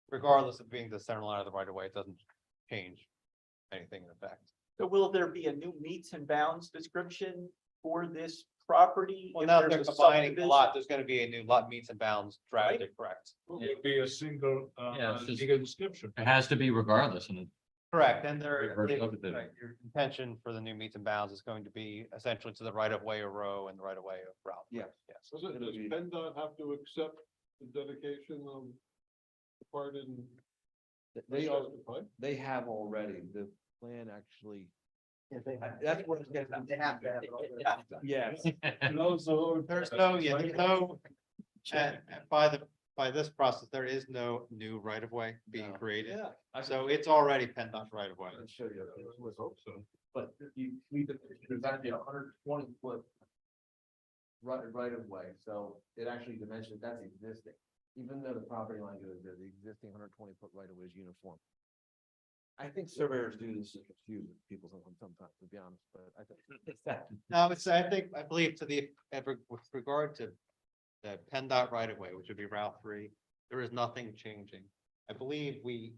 regardless of being the center line of the right of way, it doesn't change anything in effect. So will there be a new meets and bounds description for this property? Well, if now there's they're a combining a subdivision? lot. There's gonna be a new lot meets and bounds drafted, correct? It would be a single, Yeah, it's just- legal description. It has to be regardless, and Correct, and there, Reverse subdivision. right, your intention for the new meets and bounds is going to be essentially to the right of way of row and the right of way of route. Yeah. Yes. Does PennDOT have to accept the dedication of the part in? They have already, the plan actually. That's what it's getting. They have to have it. Yes. There's no, there's no, and by this process, there is no new right of way being created. Yeah. So it's already PennDOT's right of way. I'll show you. Let's hope so. But if you need to, there's actually 120-foot right of way, so it actually dimensions, that's existing. Even though the property line goes there, the existing 120-foot right of way is uniform. I think surveyors do this to confuse people sometimes, to be honest, but I think it's that. No, I believe with regard to the PennDOT right of way, which would be Route 3, there is nothing changing. I believe we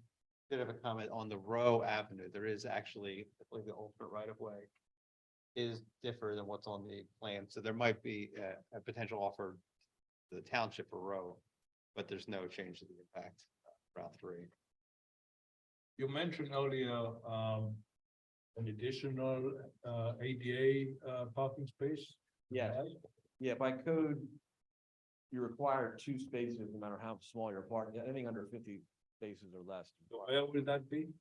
did have a comment on the Row Avenue. There is actually, I believe the ultimate right of way is different than what's on the plan. So there might be a potential offer to the township for Row, but there's no change to the impact, Route 3. You mentioned earlier, an additional, ADA, parking space. Yeah, yeah, by code, you're required 2 spaces, no matter how small your parking, anything under 50 spaces or less. Where will that be?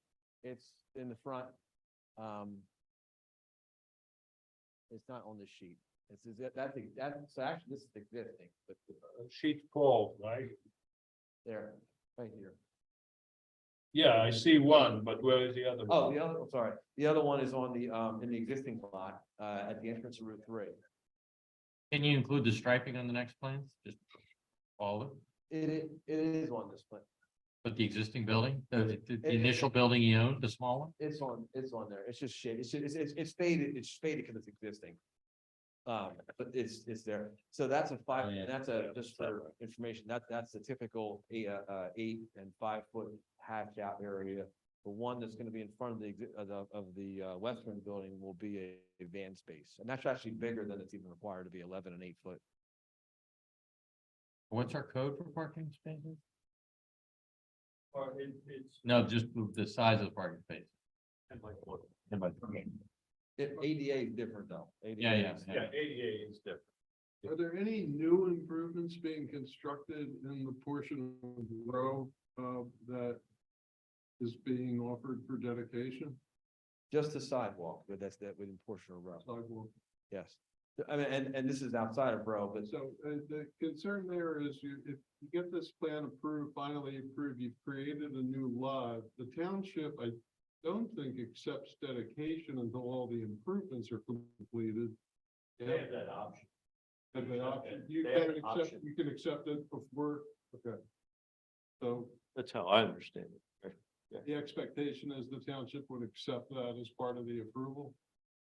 It's in the front. It's not on the sheet. That's actually, this is existing, but Sheet 4, right? there, right here. Yeah, I see one, but where is the other? Oh, one? the other, sorry, the other one is on the, in the existing lot, at the entrance of Route 3. Can you include the striping on the next plans? Just all of it? It is on this plan. But the existing building, the initial building you owned, the small one? It's on there. It's just shaded. It's faded. It's faded because it's existing. But it's there. So that's a five, Oh, yeah. that's just for information, that's the typical 8 and 5 foot hatch out area. The one that's gonna be in front of the western building will be a van space, and that's actually bigger than it's even required to be 11 and 8 foot. What's our code for parking spaces? Or it's. No, just the size of the parking space. ADA is different though. ADA Yeah. is- Yeah, ADA is different. Are there any new improvements being constructed in the portion of the row that is being offered for dedication? Just the sidewalk, but that's that within portion of row. Sidewalk. Yes. I mean, and this is outside of row, but So the concern there is if you get this plan approved, finally approved, you've created a new lot. The township, I don't think accepts dedication until all the improvements are completed. They have that option. Have the option, you They have can an accept, option. you can accept it before, okay. So That's how I understand it. the expectation is the township would accept that as part of the approval.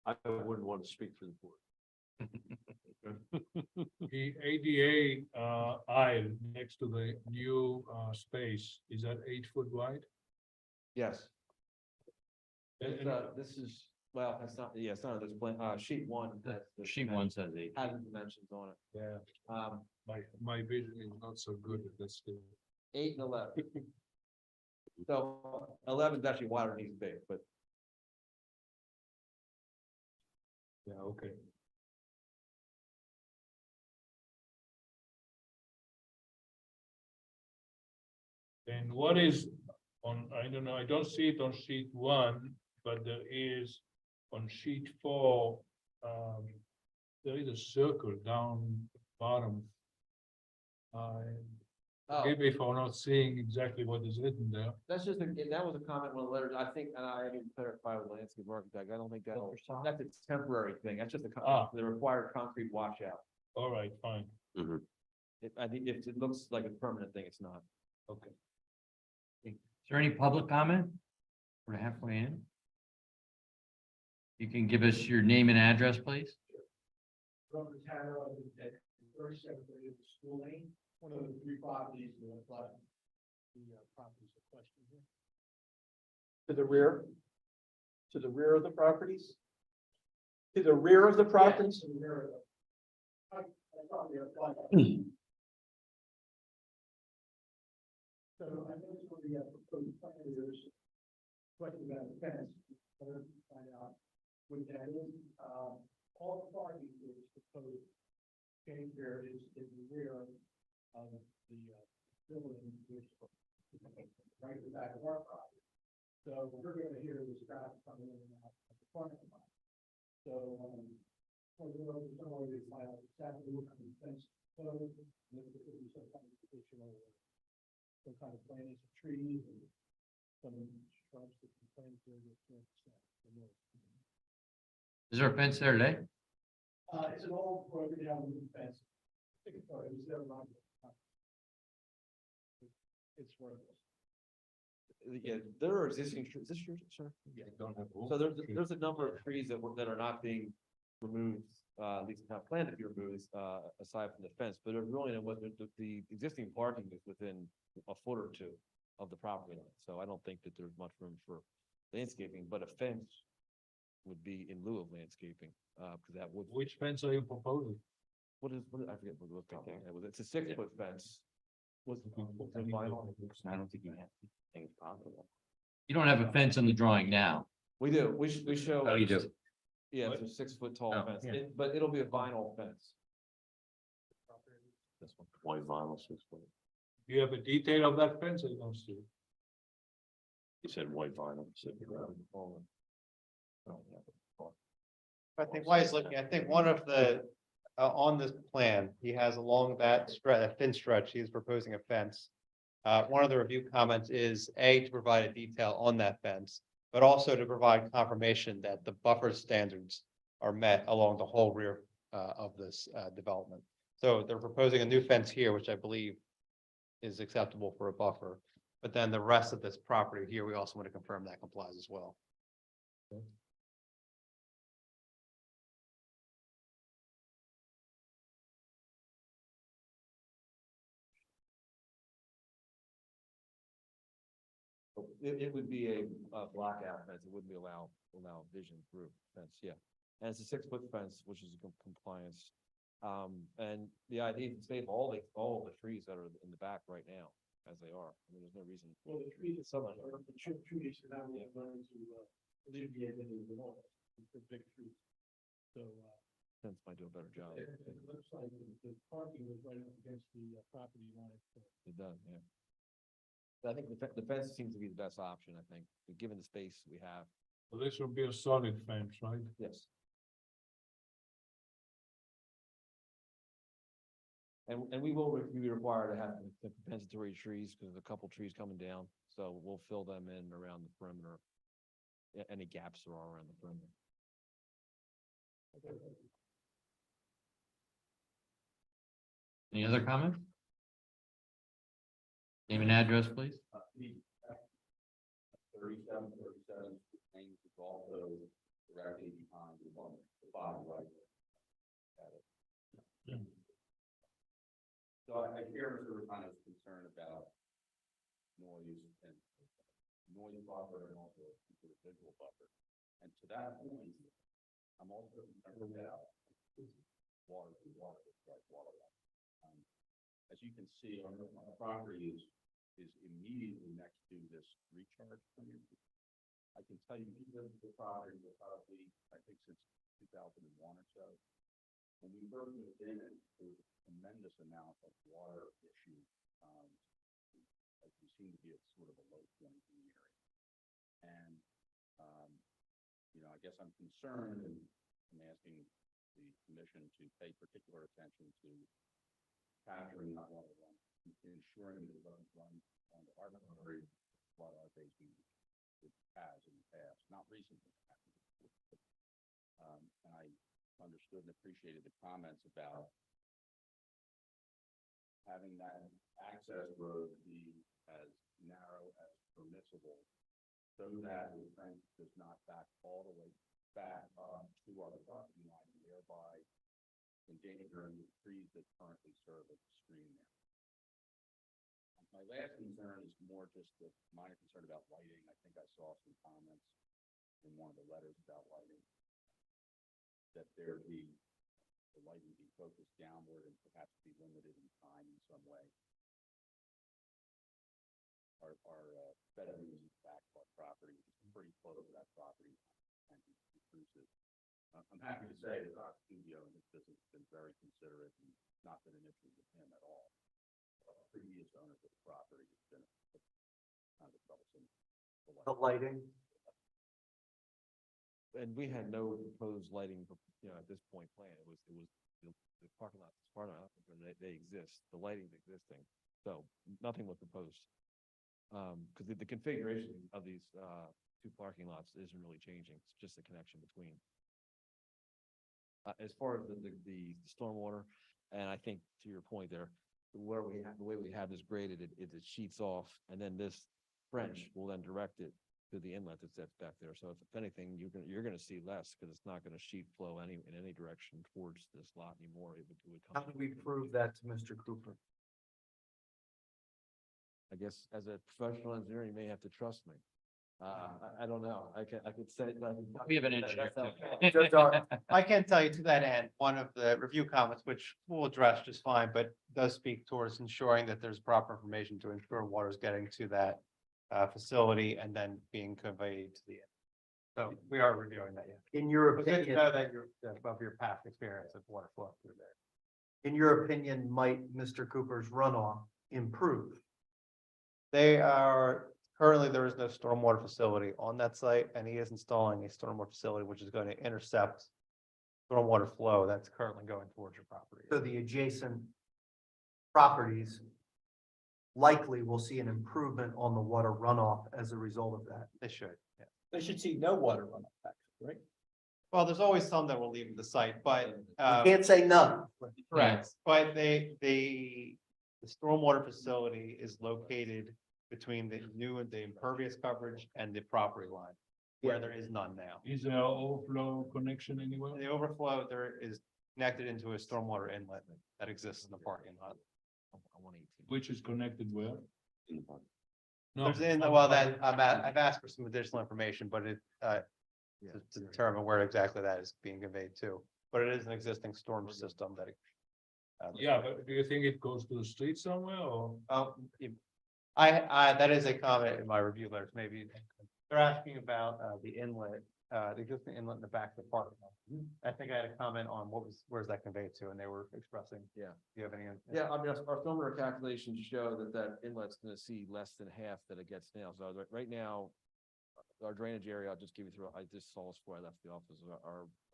I wouldn't want to speak for the board. The ADA aisle next to the new space, is that 8 foot wide? yes. And- This is, well, that's not, yeah, it's not on this plan, sheet 1. that's the Sheet one says 8. Has dimensions on it. Yeah, my vision is not so good at this stage. 8 and 11. So 11 is actually wider than he's big, but Yeah, okay. And what is on, I don't know, I don't see it on sheet 1, but there is on sheet 4. There is a circle down bottom. oh, Maybe if I'm not seeing exactly what is written there. that's just, that was a comment on the letter, I think, and I didn't clarify with landscape architect, I don't think that's a temporary thing, that's just the required concrete washout. All right, fine, I think if it looks like a permanent thing, it's not. okay. Is there any public comment? We're halfway in. You can give us your name and address, please. Robert Tanner, I live at 37th of School Lane, one of the 3 properties that are flooded. The properties in question here. To the rear? To the rear of the properties? To the rear of the properties? Yes, in the rear of the- I thought they were flooded. So I noticed on the proposed plan, there's question about the fence. I wanted to find out what that is. All the parking is proposed change there is in the rear of the building, which is right in the back of our property. So we're going to hear this traffic coming in and out of the front of the lot. So, somewhere they find out exactly what kind of fence, so, and if there could be some kind of additional, some kind of plantings of trees and some shrubs that can plant there that can't. Is there a fence there today? It's an old broken down wooden fence. I think it's, it was there around. It's worthless. Yeah, there are existing trees, is this yours, sir? Yeah, don't have. So there's a number of trees that are not being removed, at least not planned to be removed, aside from the fence, but it really, the existing parking is within a foot or 2 of the property line, so I don't think that there's much room for landscaping, but a fence would be in lieu of landscaping, because that would. Which fence are you proposing? What is, I forget what it was called. It's a 6-foot fence. Was vinyl. I don't think you have. Think it's possible. You don't have a fence on the drawing now. We do, we show. Oh, you do? Yeah, it's a 6-foot tall Oh, fence, yeah. but it'll be a vinyl fence. This one, white vinyl 6 foot. Do you have a detail of that fence? I don't see it. He said white vinyl. I think why he's looking, I think one of the, on this plan, he has along that stretch, a thin stretch, he's proposing a fence. One of the review comments is A, to provide a detail on that fence, but also to provide confirmation that the buffer standards are met along the whole rear of this development. So they're proposing a new fence here, which I believe is acceptable for a buffer. But then the rest of this property here, we also want to confirm that complies as well. It would be a blackout fence. It wouldn't be allow vision through fence, yeah. And it's a 6-foot fence, which is compliance. And the idea is to save all the trees that are in the back right now, as they are. I mean, there's no reason. Well, the trees, some of them, the trees are not going to alleviate any of the noise, the big trees. So, Fence might do a better job. it looks like the parking is right up against the property line. It does, yeah. But I think the fence seems to be the best option, I think, given the space we have. So this will be a solid fence, right? Yes. And we will be required to have the compensatory trees, because there's a couple trees coming down, so we'll fill them in around the perimeter. Any gaps there are around the perimeter. Any other comments? Name and address, please. 37 things is also directly behind the bottom right. So I hear Mr. Rutano's concern about noise and noise buffer and also visual buffer. And to that point, I'm also concerned about water, water. As you can see, our property is immediately next to this recharge point. I can tell you, the property was probably, I think, since 2001 or so. When we first moved in, there was a tremendous amount of water issue. As we seem to be at sort of a low point in the area. And, I guess I'm concerned, and I'm asking the commission to pay particular attention to capturing that water run, ensuring that it doesn't run on the arbitrary water basin it has in the past, not recently. And I understood and appreciated the comments about having that access road be as narrow as permissible, so that the fence does not back all the way back to our property line, thereby endangering the trees that currently serve as a stream there. My last concern is more just a minor concern about lighting. I think I saw some comments in one of the letters about lighting, that there be the lighting be focused downward and perhaps be limited in time in some way. Our bedroom is back to our property, which is pretty close to that property. And intrusive. I'm happy to say that our studio in this business has been very considerate and not been an issue with him at all. Previous owners of the property has been kind of a troublesome. The lighting. And we had no proposed lighting, at this point planned. It was the parking lot, they exist, the lighting's existing, so nothing was proposed. Because the configuration of these two parking lots isn't really changing, it's just the connection between. As far as the stormwater, and I think to your point there, the way we have this graded, it sheets off, and then this French will then direct it to the inlet that's back there. So if anything, you're gonna see less, because it's not gonna sheet flow in any direction towards this lot anymore. It would How come. do we prove that to Mr. Cooper? I guess as a professional engineer, you may have to trust me. I don't know. I could say. We have an engineer. I can tell you to that end, one of the review comments, which we'll address just fine, but does speak towards ensuring that there's proper information to ensure water is getting to that facility and then being conveyed to the end. So we are reviewing that, yeah. In your But good to opinion, know that you're above your past experience of water flow through there. in your opinion, might Mr. Cooper's runoff improve? They are, currently there is no stormwater facility on that site, and he is installing a stormwater facility which is going to intercept stormwater flow that's currently going towards your property. So the adjacent properties likely we'll see an improvement on the water runoff as a result of that. They should, yeah. They should see no water runoff, actually, right? Well, there's always some that will leave the site, but, Can't say none. correct, but the stormwater facility is located between the new and the impervious coverage and the property line, where there is none now. Is there overflow connection anywhere? The overflow there is connected into a stormwater inlet that exists in the parking lot. Which is connected where? No. There's well, that, I've asked for some additional information, but to determine where exactly that is being conveyed to, but it is an existing storm system that. Yeah, but do you think it goes to the street somewhere or? Oh, that is a comment in my review letters, maybe. They're asking about, the inlet, the existing inlet in the back of the park. I think I had a comment on where's that conveyed to, and they were expressing. Yeah. Do you have any? Yeah, I mean, our stormwater calculations show that inlet's gonna see less than half that it gets now. So right now, our drainage area, I'll just give you through, I just saw this before I left the office.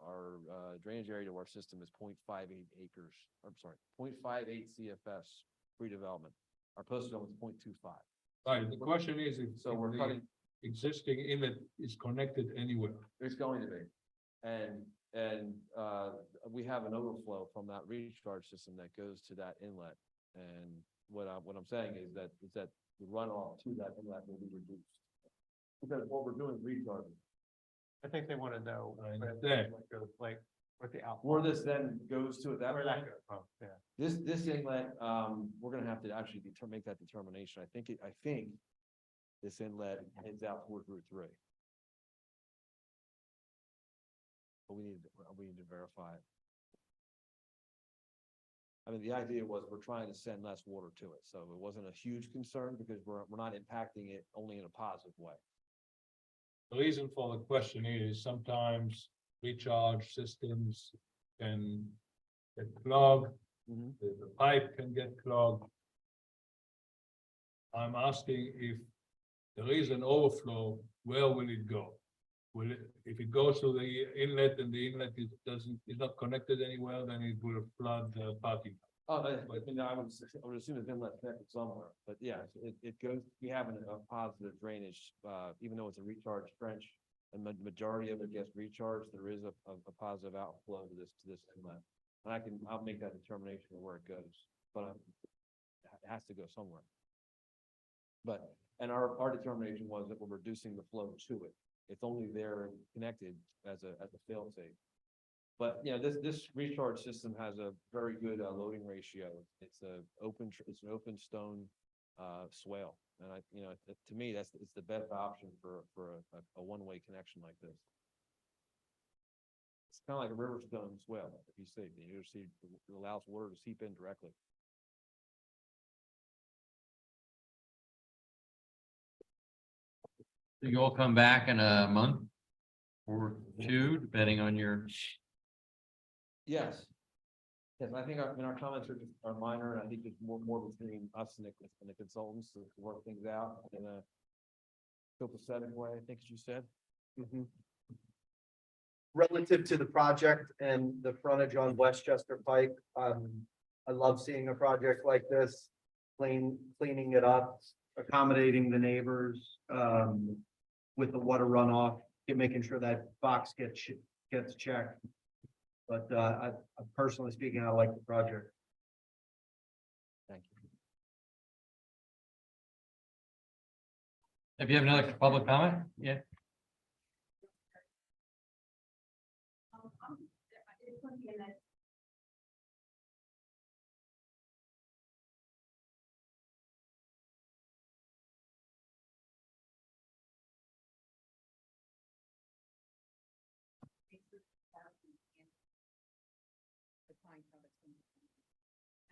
Our drainage area to our system is 0.58 acres. I'm sorry, 0.58 CFS pre-development. Our post zone is 0.25. Right, the question is if. So we're the cutting, Existing inlet is connected anywhere. there's going to be. And we have an overflow from that recharge system that goes to that inlet. And what I'm saying is that the runoff to that inlet will be reduced. Because what we're doing is recharging. I think they want to know. I where understand. it goes, like, what the outflow. Where this then goes to at that Where point, that goes, oh, yeah. this inlet, we're gonna have to actually make that determination. I think this inlet heads out towards Route 3. But we need to verify it. I mean, the idea was we're trying to send less water to it, so it wasn't a huge concern because we're not impacting it only in a positive way. The reason for the question is sometimes recharge systems can get clogged, the pipe can get clogged. I'm asking if there is an overflow, where will it go? Will it, if it goes to the inlet and the inlet is not connected anywhere, then it will flood the parking. Oh, I mean, I would assume it's inlet connected somewhere, but yeah, it goes, we have a positive drainage, even though it's a recharge trench. And the majority of it gets recharged, there is a positive outflow to this inlet. And I'll make that determination of where it goes, but it has to go somewhere. But, and our determination was that we're reducing the flow to it. It's only there connected as a fail safe. But, you know, this recharge system has a very good loading ratio. It's an open stone swale. And to me, it's the best option for a one-way connection like this. It's kind of like a river stone swale. If you see, it allows water to seep in directly. So you'll come back in a month or two, depending on your. Yes. Yes, I think our comments are minor, and I think it's more between us and the consultants to work things out in a copacetic way, I think, as you said. Relative to the project and the frontage on Westchester Pike, I love seeing a project like this, cleaning it up, accommodating the neighbors, with the water runoff, making sure that box gets checked. But I personally speaking, I like the project. Thank you. If you have another public comment, yeah.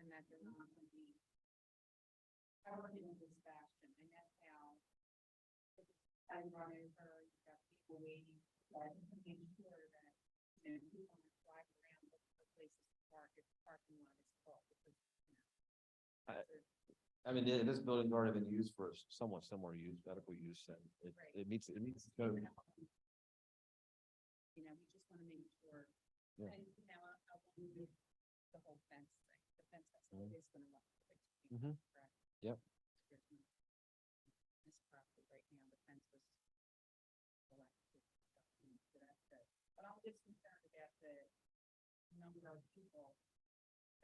And that they're not going to be covered in this fashion, and that's how I run over, you've got people waiting, but making sure that, people don't drive around looking for places to park, if the parking lot is full. I mean, this building's already been used for somewhat similar use, medical use, and it meets the code. We just want to make sure. Yeah. And now I want to move the whole fence thing. The fence is going to look. Yep. just concerned about the number of people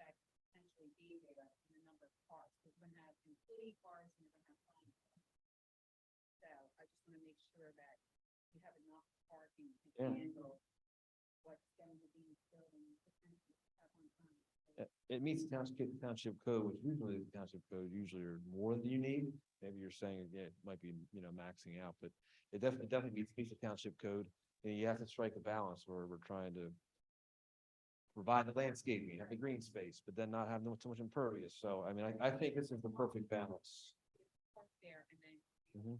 that potentially be there and the number of cars, because we're gonna have employee cars and we're gonna have client cars. So I just wanna make sure that we have enough parking to handle what's going to be building potentially at one time. It meets the township code, which usually the township code usually are more than you need. Maybe you're saying, yeah, it might be, maxing out, but it definitely meets the township code. And you have to strike a balance where we're trying to provide the landscaping, have the green space, but then not have too much impervious. So, I mean, I think this is the perfect balance. Park there and then. Mhm.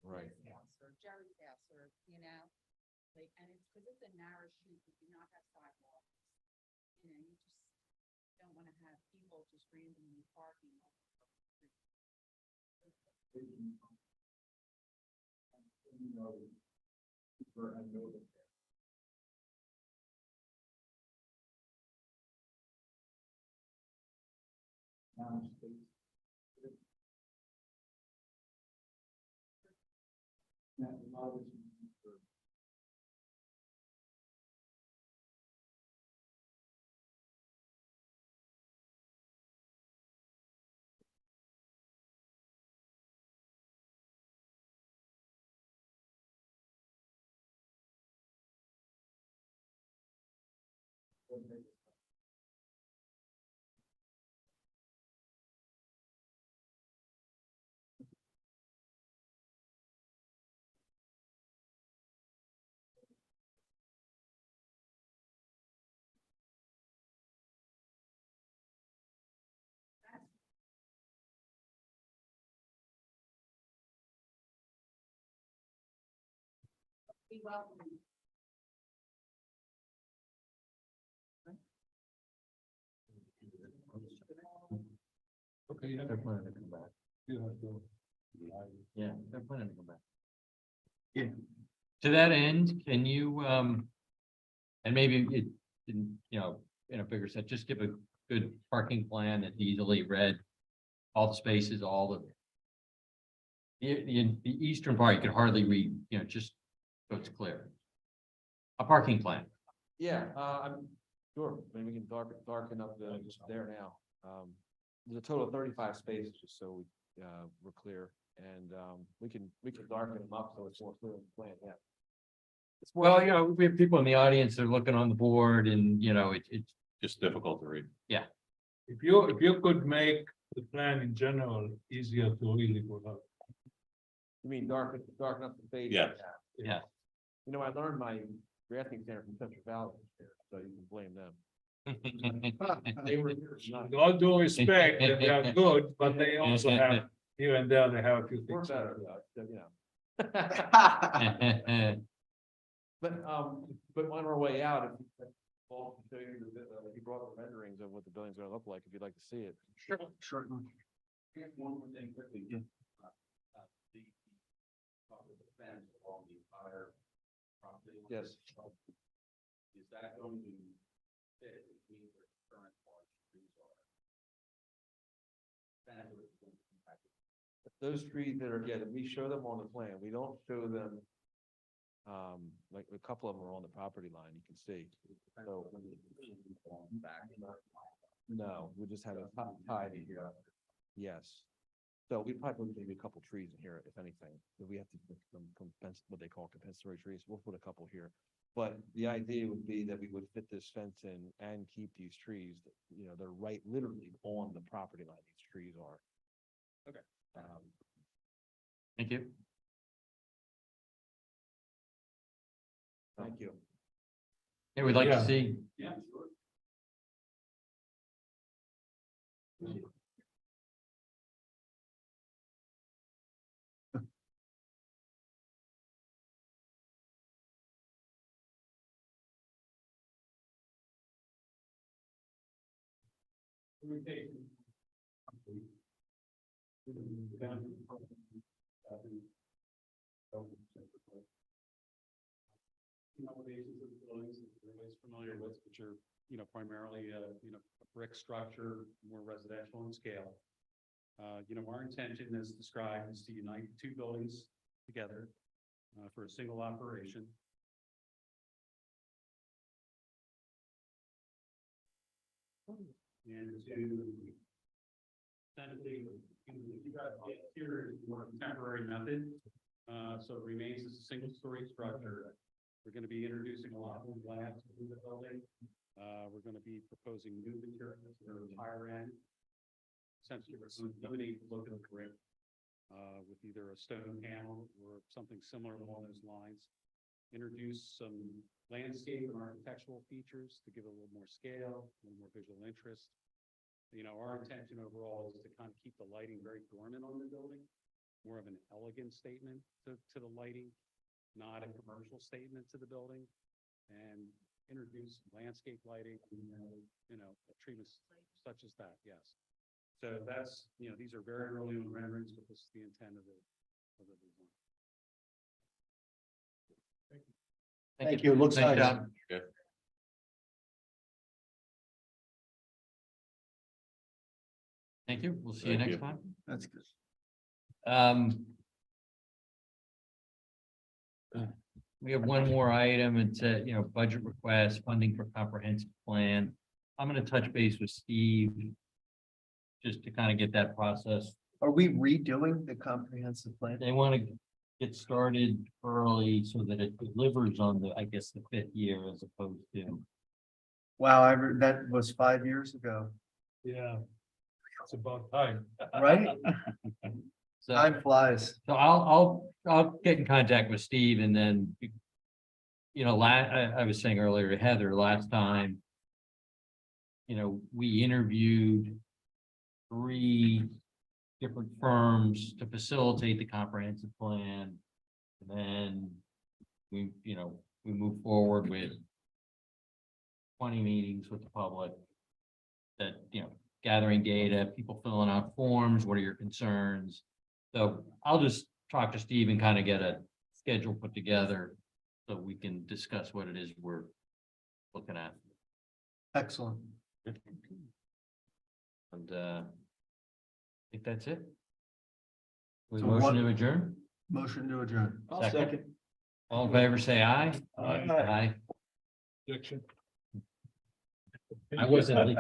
Right. Liz house or Jerry's house, or, like, and it's, because it's a narrow street, we do not have sidewalks. You just don't want to have people just randomly parking. Be welcome. Okay, They're planning to come back. Yeah, they're planning to come back. Yeah. To that end, can you, and maybe it, in in a bigger set, just give a good parking plan that's easily read. All the spaces, all the. The eastern part, you could hardly read, just so it's clear. A parking plan. Yeah, I'm sure. I mean, we can darken up just there now. There's a total of 35 spaces, just so we're clear, and we can darken them up so it's more clear in the plan. Yeah. Well, we have people in the audience that are looking on the board, and it's Just difficult to read. If you could make the plan in general easier to read, it would help. You mean darken up the page? Yeah. Yeah. I learned my drafting center from Central Valley, so you can blame them. They were With all due respect, they are good, but they also have, here and there, they have a few We're things. better, But on our way out, if Paul can show you he brought the renderings of what the building's gonna look like, if you'd like to see it. Sure. One more thing quickly. The fence along the entire property. Yes. Is that going to fit between the current large trees are? Those trees that are, we show them on the plan, we don't show them. Like a couple of them are on the property line, you can see. So. No, we just have it tied in here. Yes. So we probably put maybe a couple trees in here, if anything, but we have to put some what they call compensatory trees. We'll put a couple here. But the idea would be that we would fit this fence in and keep these trees, they're right literally on the property line, these trees are. Okay. Thank you. Thank you. Yeah, we'd like to Yeah. see. Yeah, sure. Elevations of the buildings that everybody's familiar with, which are, primarily, a brick structure, more residential in scale. Our intention as described is to unite the two buildings together for a single operation. And to essentially, you got here is more temporary method. So it remains as a single story structure. We're going to be introducing a lot of glass in the building. We're going to be proposing new materials that are higher end. Essentially, we're going to eliminate the look of the brick with either a stone panel or something similar along those lines. Introduce some landscape and architectural features to give it a little more scale, a little more visual interest. You know, our intention overall is to kind of keep the lighting very dormant on the building, more of an elegant statement to the lighting, not a commercial statement to the building, and introduce landscape lighting, treatments such as that. Yes. So that's, these are very early on renderings, but this is the intent of the design. Thank you. Looks Thanks, nice. John. Thank you. We'll see you next time. That's good. We have one more item. It's a, budget request, funding for comprehensive plan. I'm gonna touch base with Steve just to kind of get that process. Are we redoing the comprehensive plan? They want to get started early so that it delivers on the, I guess, the 5th year as opposed to. Wow, that was 5 years ago, Yeah. It's about time. right? So, Time flies. so I'll get in contact with Steve and then, I was saying earlier to Heather last time, we interviewed 3 different firms to facilitate the comprehensive plan. And then we move forward with 20 meetings with the public that, gathering data, people filling out forms, what are your concerns? So I'll just talk to Steve and kind of get a schedule put together so we can discuss what it is we're looking at. Excellent. And I think that's it. We So motion what- to adjourn? Motion to adjourn. I'll Second. second. All in favor, say aye. Aye. Aye. Objection. I wasn't.